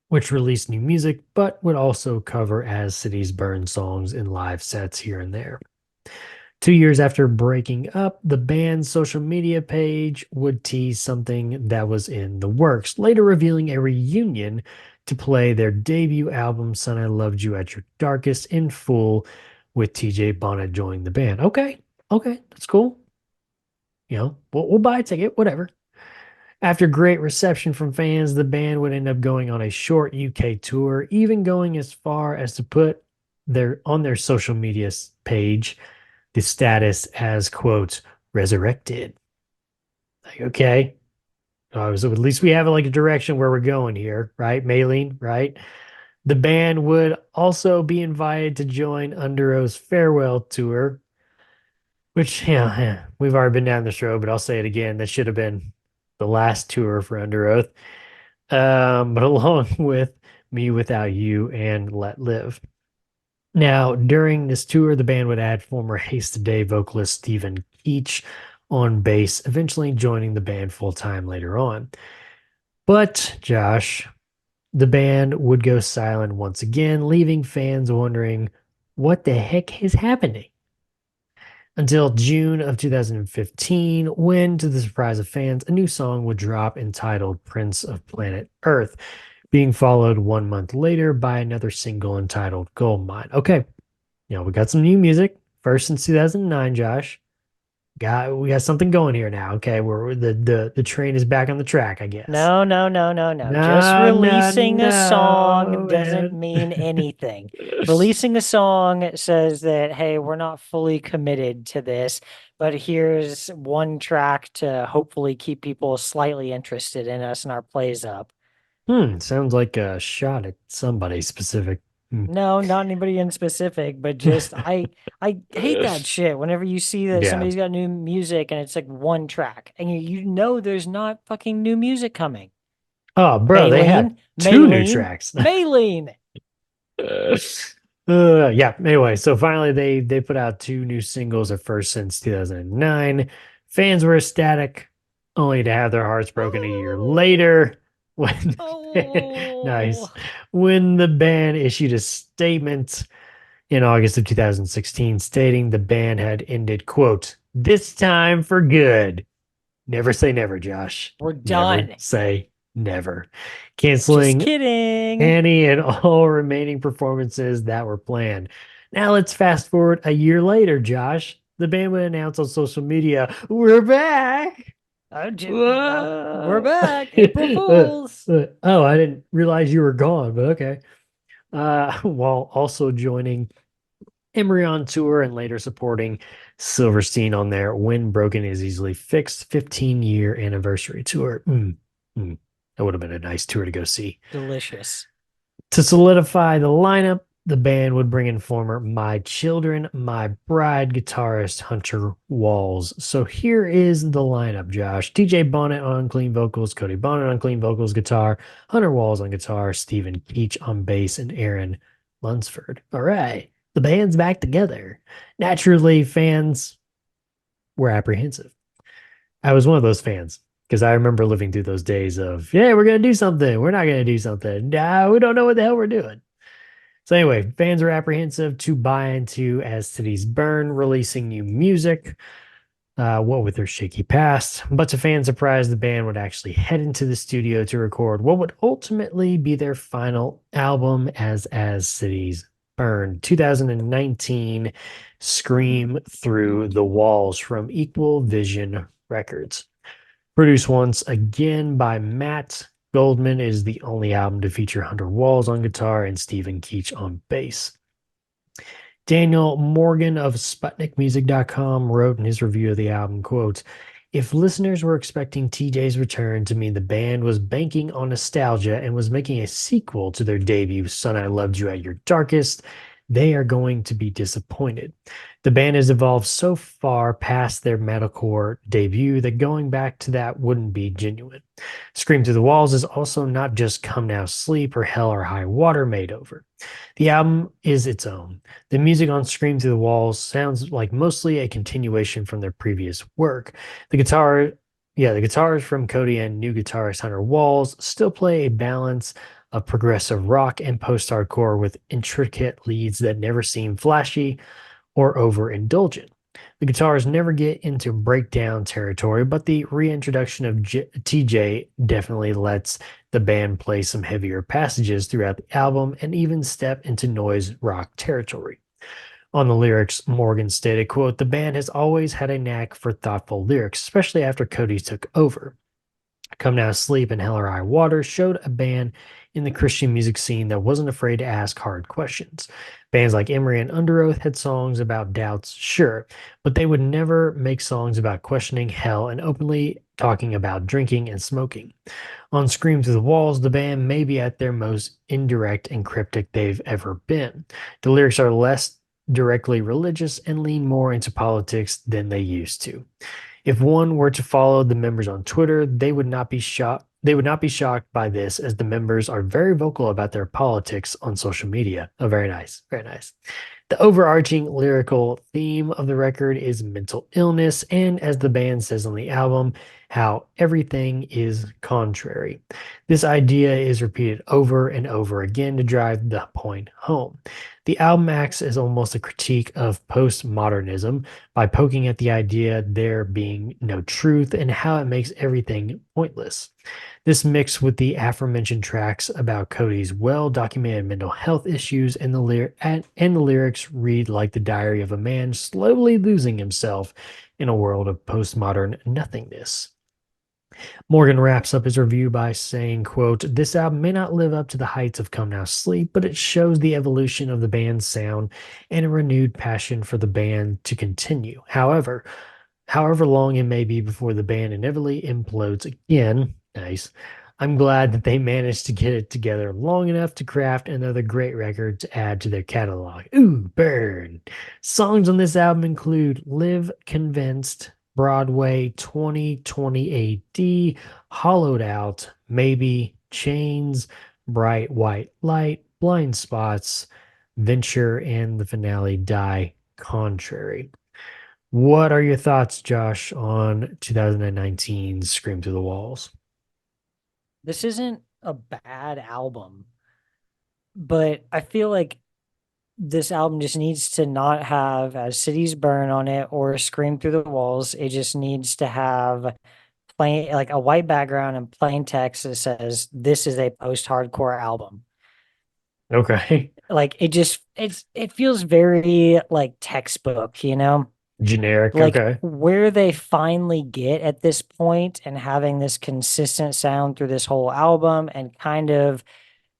which released new music but would also cover As Cities Burn songs in live sets here and there. 2 years after breaking up, the band's social media page would tease something that was in the works, later revealing a reunion to play their debut album, Son, I Loved You at Your Darkest, in full, with TJ Bonnet joining the band. Okay, that's cool. We'll buy a ticket, whatever. After great reception from fans, the band would end up going on a short UK tour, even going as far as to put on their social media page the status as, quote, resurrected. Like, okay. So at least we have like a direction where we're going here, right? Maylene, right? The band would also be invited to join Under Oath's farewell tour, which, we've already been down this road, but I'll say it again. That should have been the last tour for Under Oath. But along with Me Without You and Let Live. Now, during this tour, the band would add former Haste Today vocalist Stephen Keach on bass, eventually joining the band full-time later on. But, Josh, the band would go silent once again, leaving fans wondering what the heck is happening. Until June of 2015, when, to the surprise of fans, a new song would drop entitled Prince of Planet Earth, being followed 1 month later by another single entitled Goldmine. Okay, we got some new music, first since 2009, Josh. We got something going here now. Okay, where the train is back on the track, I guess. No. Just No, releasing a song no, doesn't man. mean anything. Releasing a song says that, hey, we're not fully committed to this, but here's one track to hopefully keep people slightly interested in us and our plays up. Sounds like a shot at somebody specific. No, not anybody in specific, but just I hate that shit whenever you see that Yeah. somebody's got new music and it's like one track and you know there's not fucking new music coming. Oh, bro, they had two new tracks. Maylene. Yeah. Anyway, so finally they put out two new singles at first since 2009. Fans were ecstatic, only to have their hearts broken a year later when nice when the band issued a statement in August of 2016 stating the band had ended, quote, "this time for good." Never say never, Josh. We're done. Never say never. Canceling Just kidding. any and all remaining performances that were planned. Now let's fast forward a year later, Josh. The band would announce on social media, "We're back." We're back. April Fools. Oh, I didn't realize you were gone, but okay. While also joining Emery on tour and later supporting Silverstein on their When Broken Is Easily Fixed 15-year anniversary tour. That would have been a nice tour to go see. Delicious. To solidify the lineup, the band would bring in former My Children, My Bride guitarist Hunter Walls. So here is the lineup, Josh. TJ Bonnet on clean vocals, Cody Bonnet on clean vocals, guitar, Hunter Walls on guitar, Stephen Keach on bass, and Aaron Lunsford. All right, the band's back together. Naturally, fans were apprehensive. I was one of those fans because I remember living through those days of, yeah, we're going to do something. We're not going to do something. Nah, we don't know what the hell we're doing. So anyway, fans were apprehensive to buy into As Cities Burn releasing new music, what with their shaky past. But to fans' surprise, the band would actually head into the studio to record what would ultimately be their final album As Cities Burn. 2019, Scream Through the Walls from Equal Vision Records. Produced once again by Matt Goldman, is the only album to feature Hunter Walls on guitar and Stephen Keach on bass. Daniel Morgan of SputnikMusic.com wrote in his review of the album, quote, "If listeners were expecting TJ's return to mean the band was banking on nostalgia and was making a sequel to their debut, Son, I Loved You at Your Darkest, they are going to be disappointed. The band has evolved so far past their metalcore debut that going back to that wouldn't be genuine. Scream Through the Walls is also not just Come Now Sleep or Hell or High Water made over. The album is its own. The music on Scream Through the Walls sounds like mostly a continuation from their previous work. The guitars from Cody and new guitarist Hunter Walls still play a balance of progressive rock and post-hardcore with intricate leads that never seem flashy or overindulgent. The guitars never get into breakdown territory, but the reintroduction of TJ definitely lets the band play some heavier passages throughout the album and even step into noise rock territory. On the lyrics, Morgan stated, quote, "The band has always had a knack for thoughtful lyrics, especially after Cody took over. Come Now Sleep and Hell or High Water showed a band in the Christian music scene that wasn't afraid to ask hard questions. Bands like Emery and Underoath had songs about doubts, sure, but they would never make songs about questioning hell and openly talking about drinking and smoking. On Scream Through the Walls, the band may be at their most indirect and cryptic they've ever been. The lyrics are less directly religious and lean more into politics than they used to. If one were to follow the members on Twitter, they would not be shocked. They would not be shocked by this, as the members are very vocal about their politics on social media." Oh, very nice, very nice. The overarching lyrical theme of the record is mental illness, and as the band says on the album, how everything is contrary. This idea is repeated over and over again to drive the point home. The album acts as almost a critique of postmodernism by poking at the idea there being no truth and how it makes everything pointless. This mixed with the aforementioned tracks about Cody's well-documented mental health issues and the lyrics read like the diary of a man slowly losing himself in a world of postmodern nothingness. Morgan wraps up his review by saying, quote, "This album may not live up to the heights of Come Now Sleep, but it shows the evolution of the band's sound and a renewed passion for the band to continue. However long it may be before the band inevitably implodes again," nice, "I'm glad that they managed to get it together long enough to craft another great record to add to their catalog." Ooh, burn. Songs on this album include Live Convinced, Broadway, 2020 AD, Hollowed Out, Maybe, Chains, Bright White Light, Blind Spots, Venture, and the finale, Die Contrary. What are your thoughts, Josh, on 2019 Scream Through the Walls? This isn't a bad album, but I feel like this album just needs to not have As Cities Burn on it or Scream Through the Walls. It just needs to have plain, like a white background and plain text that says this is a post-hardcore album. Okay. Like it feels very like textbook, you know? Generic. Like Okay. where they finally get at this point and having this consistent sound through this whole album and kind of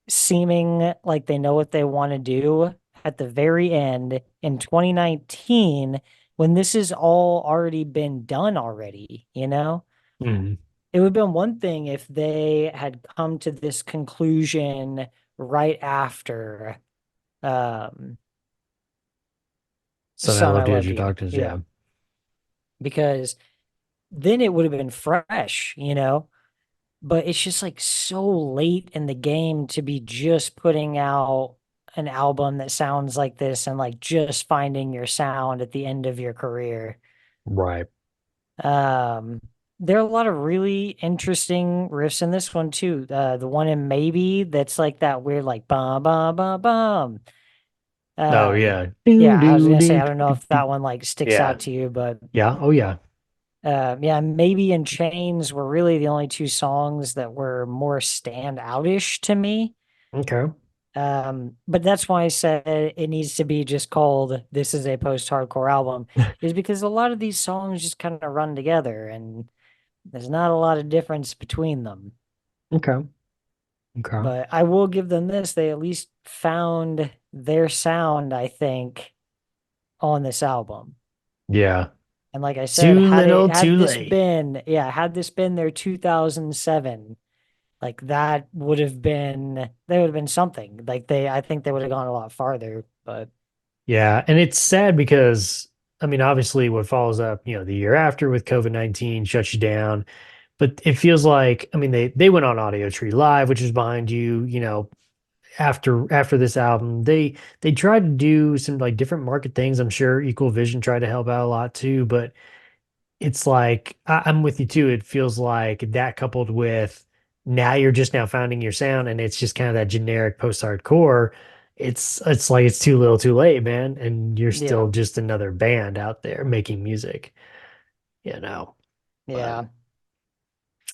seeming like they know what they want to do at the very end in 2019 when this has all already been done already, you know? Mhm. It would have been one thing if they had come to this conclusion right after um Son, I Son, I loved you as Loved your You. doctors. Yeah. Yeah. Because then it would have been fresh, you know? But it's just like so late in the game to be just putting out an album that sounds like this and like just finding your sound at the end of your career. Right. Um, there are a lot of really interesting riffs in this one too. The one in Maybe that's like that weird like bum bum bum bum. Oh Um, yeah. Do, yeah, I was do, gonna say do, I don't know do, if do. that one like sticks Yeah. out to you, but Yeah. Oh yeah. yeah, Maybe and Chains were really the only two songs that were more standoutish to me. Okay. But that's why I said it needs to be just called This Is a Post-Hardcore Album, is because a lot of these songs just kind of run together and there's not a lot of difference between them. Okay. Okay. But I will give them this, they at least found their sound, I think, on this album. Yeah. And like I said, Too little, too late. had this been their 2007, like that would have been something. I think they would have gone a lot farther, but Yeah. And it's sad because, I mean, obviously, what follows up, the year after with COVID-19 shuts you down. But it feels like, I mean, they went on Audio Tree Live, which is behind you, after this album. They tried to do some like different market things. I'm sure Equal Vision tried to help out a lot too, but it's like I'm with you too. It feels like that coupled with now you're just now finding your sound and it's just kind of that generic post-hardcore. It's like it's too little too late, man. And you're yeah, still just another band out there making music, you know. But yeah.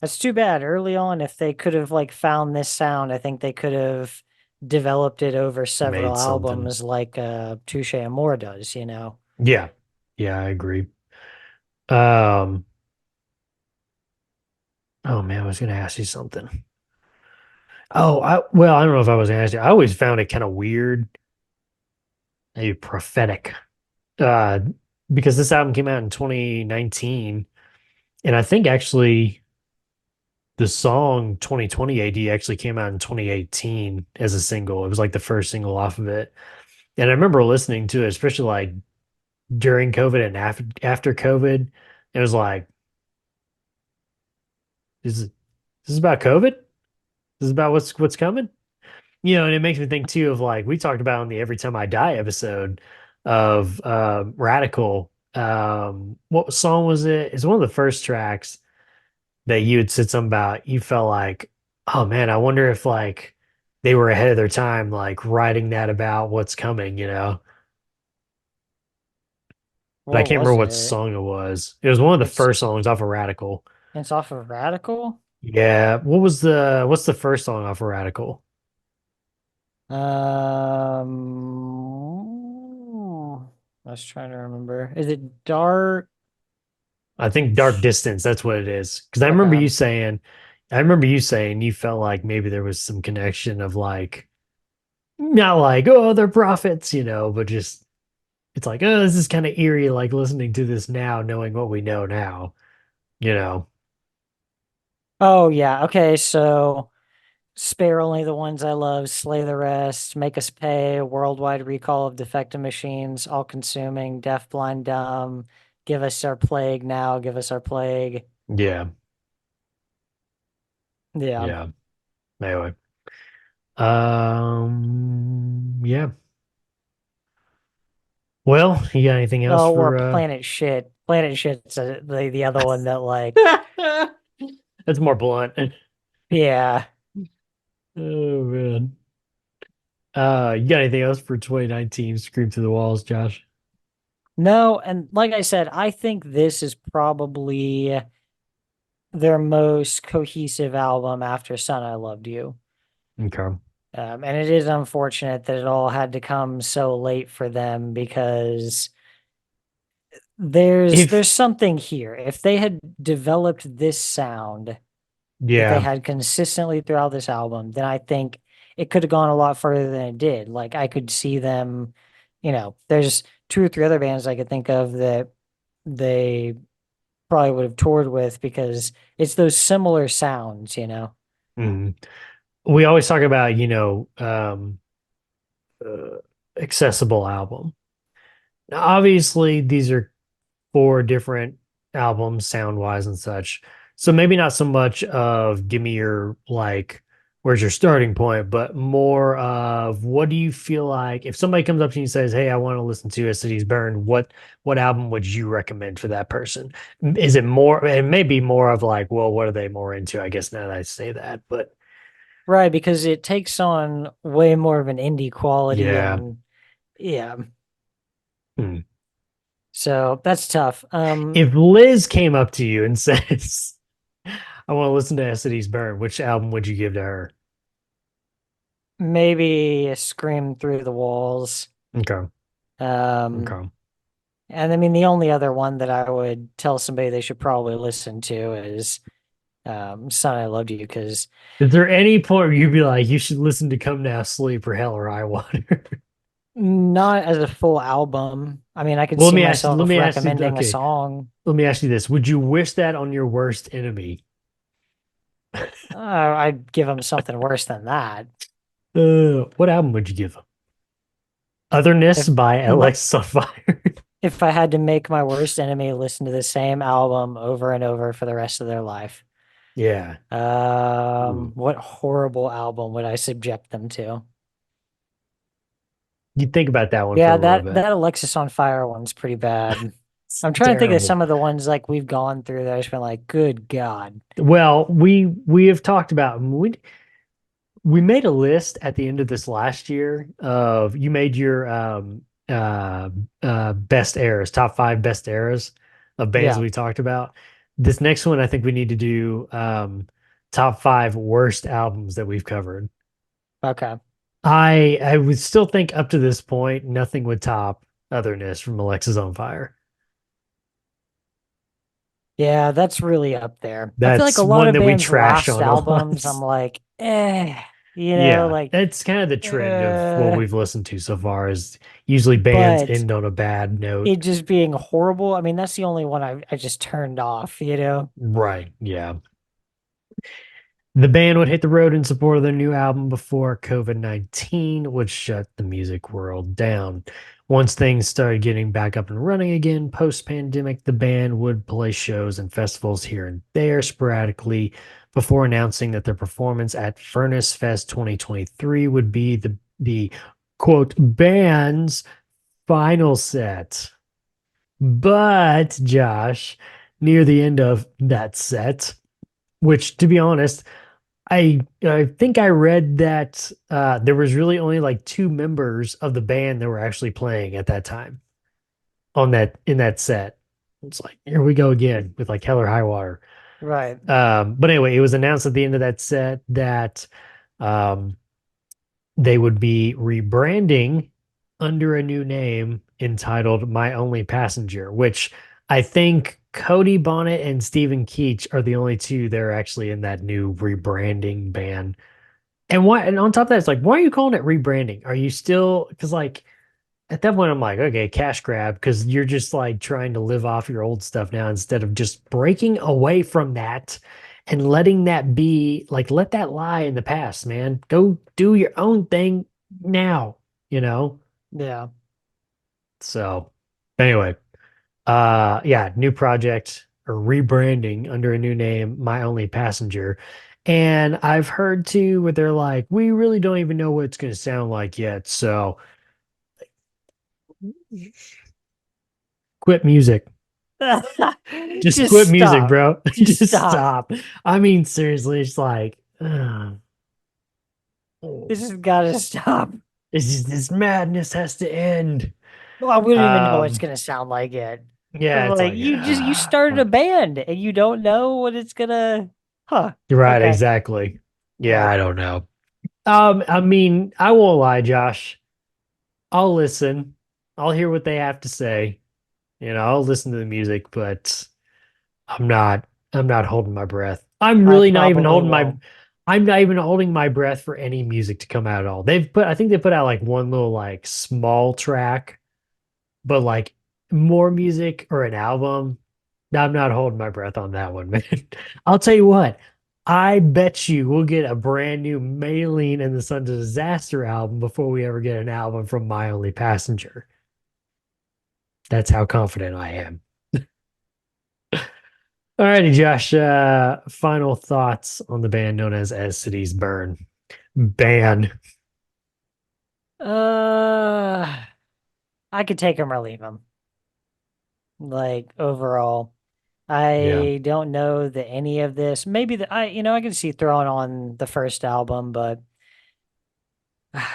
That's too bad. Early on, if they could have like found this sound, I think they could have developed it over several made something. albums like Touche Amore does, you know. Yeah. Yeah, I agree. Um, oh man, I was gonna ask you something. Oh, I don't know if I was gonna ask you. I always found it kind of weird, maybe prophetic. Uh, because this album came out in 2019, and I think actually the song 2020 AD actually came out in 2018 as a single. It was like the first single off of it. And I remember listening to it, especially like during COVID and after COVID. It was like, this is about COVID? This is about what's coming? And it makes me think too of like we talked about on the Every Time I Die episode of Radical. What song was it? It's one of the first tracks that you had said something about. You felt like, oh man, I wonder if like they were ahead of their time, like writing that about what's coming. But I What can't remember was what it? song it was. It was one of the It's first songs off of Radical. it's off of Radical. Yeah. What's the first song off of Radical? I was trying to remember. Is it Dark? I think Dark Distance, that's what it is. Because Okay. I remember you saying you felt like maybe there was some connection of like, not like, oh, they're prophets, but just, it's like, oh, this is kind of eerie, like listening to this now, knowing what we know now, you know? Oh yeah. Okay, so spare only the ones I love, slay the rest, make us pay, worldwide recall of defective machines, all consuming, deaf, blind, dumb, give us our plague now, give us our plague. Yeah. Yeah. Yeah. Anyway. Yeah. Well, you got anything else Oh, or for Planet Shit. Planet Shit's the other one that like, that's more blunt. yeah. Oh man. You got anything else for 2019 Scream to the Walls, Josh? No, and like I said, I think this is probably their most cohesive album after Son, I Loved You. Okay. And it is unfortunate that it all had to come so late for them because If there's something here. If they had developed this sound that they Yeah. had consistently throughout this album, then I think it could have gone a lot further than it did. Like I could see them, there's two or three other bands I could think of that they probably would have toured with because it's those similar sounds. Mhm. we always talk about, uh, accessible album. Now, obviously, these are four different albums, sound wise and such. So maybe not so much of give me your like, where's your starting point, but more of what do you feel like if somebody comes up to you and says, "Hey, I want to listen to A City's Burn," what album would you recommend for that person? Is it more? It may be more of like, well, what are they more into? I guess now that I say that, but Right, because it takes on way more of an indie quality yeah. and yeah. Hmm. So that's tough. If Liz came up to you and says, "I want to listen to A City's Burn," which album would you give to her? Maybe Scream Through the Walls. Okay. Um, Okay. and I mean the only other one that I would tell somebody they should probably listen to is Son I Loved You because Is there any point where you'd be like, you should listen to Come Now Sleep or Hell or High Water? not as a full album. I mean, I could Well, see let myself me ask you, recommending a okay, song. let me ask you this. Would you wish that on your worst enemy? I'd give them something worse than that. What album would you give them? Otherness If by my, Alexis on Fire. if I had to make my worst enemy listen to the same album over and over for the rest of their life, Yeah. Ooh. what horrible album would I subject them to? You think about that one for Yeah, a little that bit. that Alexis on Fire one's pretty bad. It's I'm trying to think of terrible. some of the ones like we've gone through that I've just been like, good God. Well, we have talked about we made a list at the end of this last year of you made your best eras, top five best eras of bands Yeah, we talked about. This next one, I think we need to do top five worst albums that we've covered. okay. I would still think up to this point, nothing would top Otherness from Alexis on Fire. Yeah, that's really up there. I feel like a That's lot one of that we bands' trash last on a albums, lot. I'm like, Yeah, like, that's kind of the trend of what uh, we've listened to so far is usually bands but end on a bad note. it just being horrible. I mean, that's the only one I just turned off. Right. Yeah. The band would hit the road in support of their new album before COVID-19 would shut the music world down. Once things started getting back up and running again post-pandemic, the band would play shows and festivals here and there sporadically before announcing that their performance at Furnace Fest 2023 would be the quote band's final set. But Josh, near the end of that set, which to be honest, I think I read that there was really only like two members of the band that were actually playing at that time on that in that set. It's like here we go again with like Hell or High Water. Right. But anyway, it was announced at the end of that set that um, they would be rebranding under a new name entitled My Only Passenger, which I think Cody Bonnet and Stephen Keach are the only two that are actually in that new rebranding band. And why? And on top of that, it's like, why are you calling it rebranding? Are you still? Because like at that point, I'm like, okay, cash grab, because you're just like trying to live off your old stuff now instead of just breaking away from that and letting that be like, let that lie in the past, man. Go do your own thing now, you know? Yeah. So anyway, yeah, new project or rebranding under a new name, My Only Passenger. And I've heard too where they're like, we really don't even know what it's going to sound like yet. So quit music. Just Just quit music, stop. bro. Just Just stop. stop. I mean, seriously, it's like, This has got to stop. this madness has to end. Well, we don't even know what it's Um, gonna sound like yet. yeah, it's Like like, you started a band and you don't know what it's gonna. Huh. right, Okay. exactly. Yeah, Well, I don't know. I mean, I won't lie, Josh. I'll listen. I'll hear what they have to say. I'll listen to the music, but I'm not holding my breath. I probably won't. I'm not even holding my breath for any music to come out at all. I think they put out like one little like small track, but like more music or an album. I'm not holding my breath on that one, man. I'll tell you what, I bet you we'll get a brand new Maylene and the Sons of Disaster album before we ever get an album from My Only Passenger. That's how confident I am. Alrighty, Josh. Final thoughts on the band known as Cities Burn. Ban. Uh, I could take him or leave him. Like overall, Yeah. I don't know that any of this. Maybe I can see throwing on the first album, but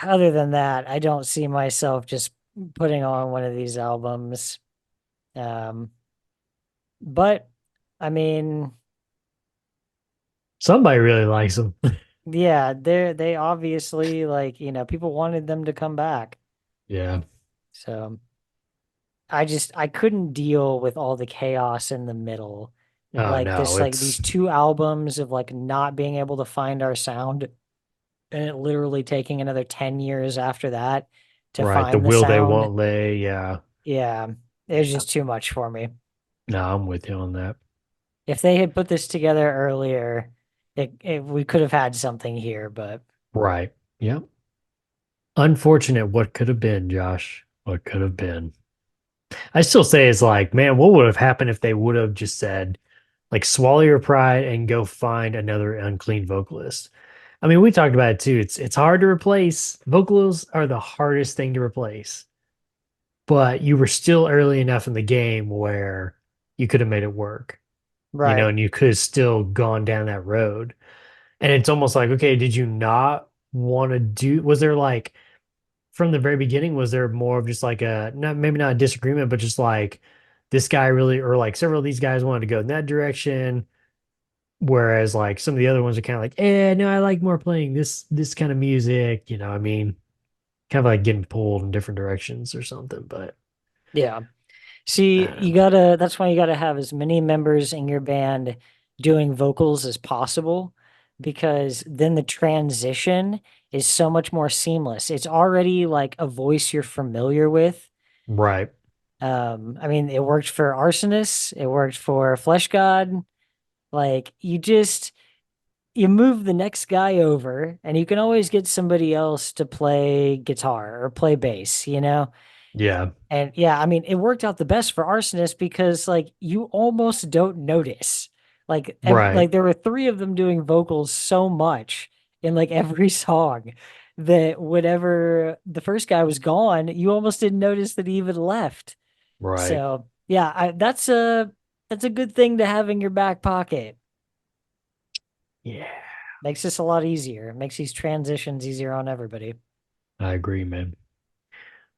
other than that, I don't see myself just putting on one of these albums. Um, but I mean, Somebody really likes them. yeah, they obviously people wanted them to come back. Yeah. So I couldn't deal with all the chaos in the middle. Oh Like no, this, like these it's two albums of like not being able to find our sound and it literally taking another 10 years after that to right. The find the will they sound. won't lay. Yeah. Yeah, it was just too much for me. No, I'm with you on that. If they had put this together earlier, we could have had something here, but Right. Yep. Unfortunate what could have been, Josh. What could have been. I still say it's like, man, what would have happened if they would have just said, like, swallow your pride and go find another unclean vocalist? I mean, we talked about it too. It's hard to replace. Vocals are the hardest thing to replace. But you were still early enough in the game where you could have made it work, right. and you could have still gone down that road. And it's almost like, okay, did you not want to do, was there like from the very beginning, was there more of just like a, not maybe not a disagreement, but just like this guy really, or like several of these guys wanted to go in that direction, whereas like some of the other ones are kind of like, no, I like more playing this kind of music, I mean, kind of like getting pulled in different directions or something. But Yeah. I See, don't know. that's why you gotta have as many members in your band doing vocals as possible, because then the transition is so much more seamless. It's already like a voice you're familiar with. Right, I mean, it worked for Arsonist, it worked for Flesh God. Like you move the next guy over and you can always get somebody else to play guitar or play bass. yeah, And yeah, I mean, it worked out the best for Arsonist because like you almost don't notice. right, Like there were three of them doing vocals so much in like every song that whenever the first guy was gone, you almost didn't notice that he even left. right. So yeah, that's a good thing to have in your back pocket. Yeah, Makes this a lot easier. Makes these transitions easier on everybody. I agree, man.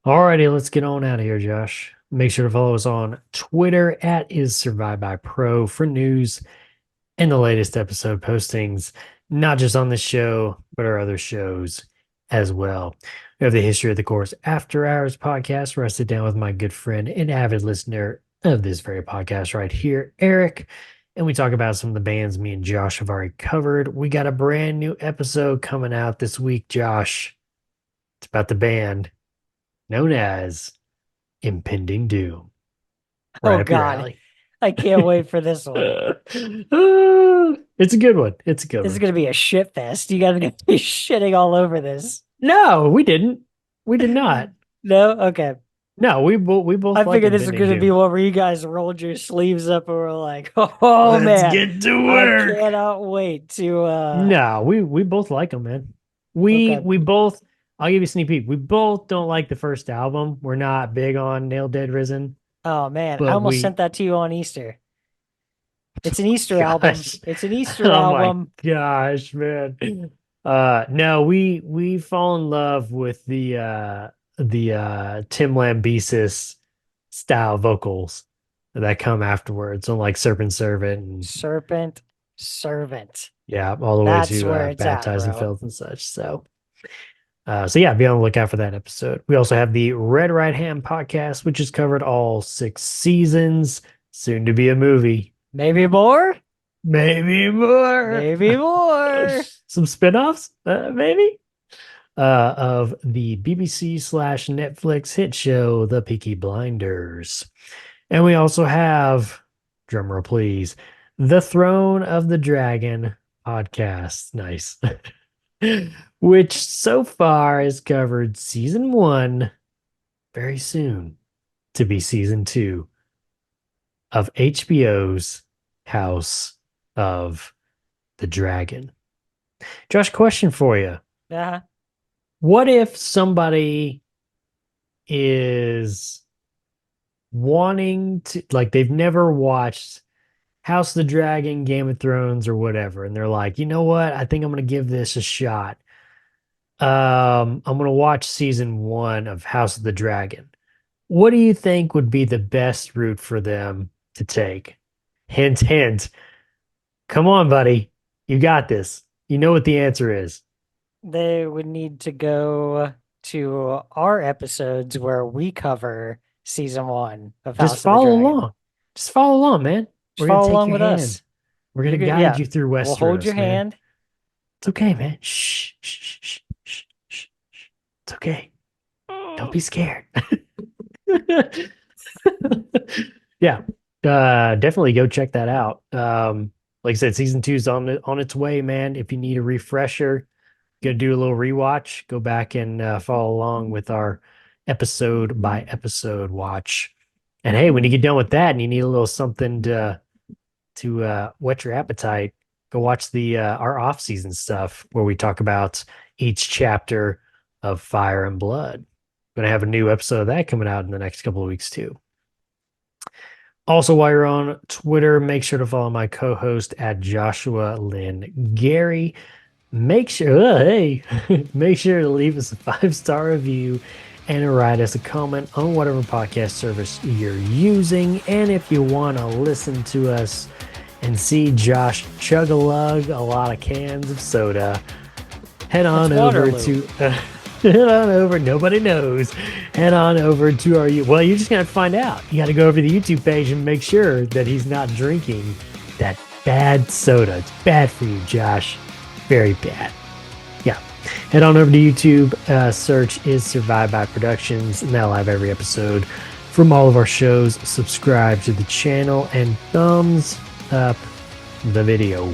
Alrighty, let's get on out of here, Josh. Make sure to follow us on Twitter at is survived by pro for news and the latest episode postings, not just on this show, but our other shows as well. We have the History of the Course After Hours podcast, where I sit down with my good friend and avid listener of this very podcast right here, Eric, and we talk about some of the bands me and Josh have already covered. We got a brand new episode coming out this week, Josh. It's about the band known as Impending Doom. Right Oh up your God, alley. I can't wait for this one. It's a good one. It's a good This is one. gonna be a shit fest. You gotta be shitting all over this. No, we didn't. We did not. No? Okay. No, we both I like figured this was Impending gonna be Doom. one where you guys rolled your sleeves up and were like, oh Let's man, get to I work. cannot wait to No, we both like them, man. We okay. we both. I'll give you a sneak peek. We both don't like the first album. We're not big on Nail Dead Risen, Oh man, I but almost we. sent that to you on Easter. It's an Easter album. Gosh, It's an Easter oh my album. gosh, man. No, we fall in love with the Tim Lambesis style vocals that come afterwards on like Serpent Servant and Serpent Servant. yeah, all the way That's to where it's at, Baptized in bro. Filth and such. So yeah, be on the lookout for that episode. We also have the Red Right Hand podcast, which has covered all 6 seasons, soon to be a movie. Maybe more? Maybe more. Maybe more. Some spin-offs, maybe, of the BBC/Netflix hit show, The Peaky Blinders. And we also have, drumroll please, The Throne of the Dragon podcast. Nice. Which so far has covered season 1, very soon to be season 2 of HBO's House of the Dragon. Josh, question for you. Yeah. What if somebody is wanting to, like, they've never watched House of the Dragon, Game of Thrones, or whatever, and they're like, you know what? I think I'm going to give this a shot. I'm going to watch season 1 of House of the Dragon. What do you think would be the best route for them to take? Hint, hint. Come on, buddy. You got this. You know what the answer is. They would need to go to our episodes where we cover season 1 of House Just of the follow Dragon. along. Just follow along, man. Just We're going follow to take along your with hand. us. We're going to You're guide yeah, you through Westeros, We'll hold your man. hand. It's okay, man. Shh, shh, shh, shh, shh, shh, shh. It's okay. Don't be scared. Yeah, definitely go check that out. Like I said, season 2 is on its way, man. If you need a refresher, go do a little rewatch. Go back and follow along with our episode by episode watch. And hey, when you get done with that and you need a little something to whet your appetite, go watch the our off season stuff where we talk about each chapter of Fire and Blood. Gonna have a new episode of that coming out in the next couple of weeks too. Also, while you're on Twitter, make sure to follow my co-host at Joshua Lynn Gary. Make sure, hey, make sure to leave us a 5-star review and write us a comment on whatever podcast service you're using. And if you want to listen to us and see Josh chug a lug a lot of cans of soda, head on over to head on over. Nobody knows. Head on over to our. Well, you're just gonna find out. You got to go over to the YouTube page and make sure that he's not drinking that bad soda. It's bad for you, Josh. Very bad. Yeah. Head on over to YouTube. Search is Survive by Productions, and that'll have every episode from all of our shows. Subscribe to the channel and thumbs up the video.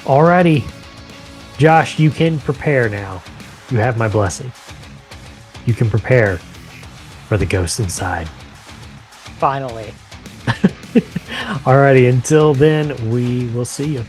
Alrighty, Josh, you can prepare now. You have my blessing. You can prepare for the ghost inside. Finally. Alrighty, until then, we will see you.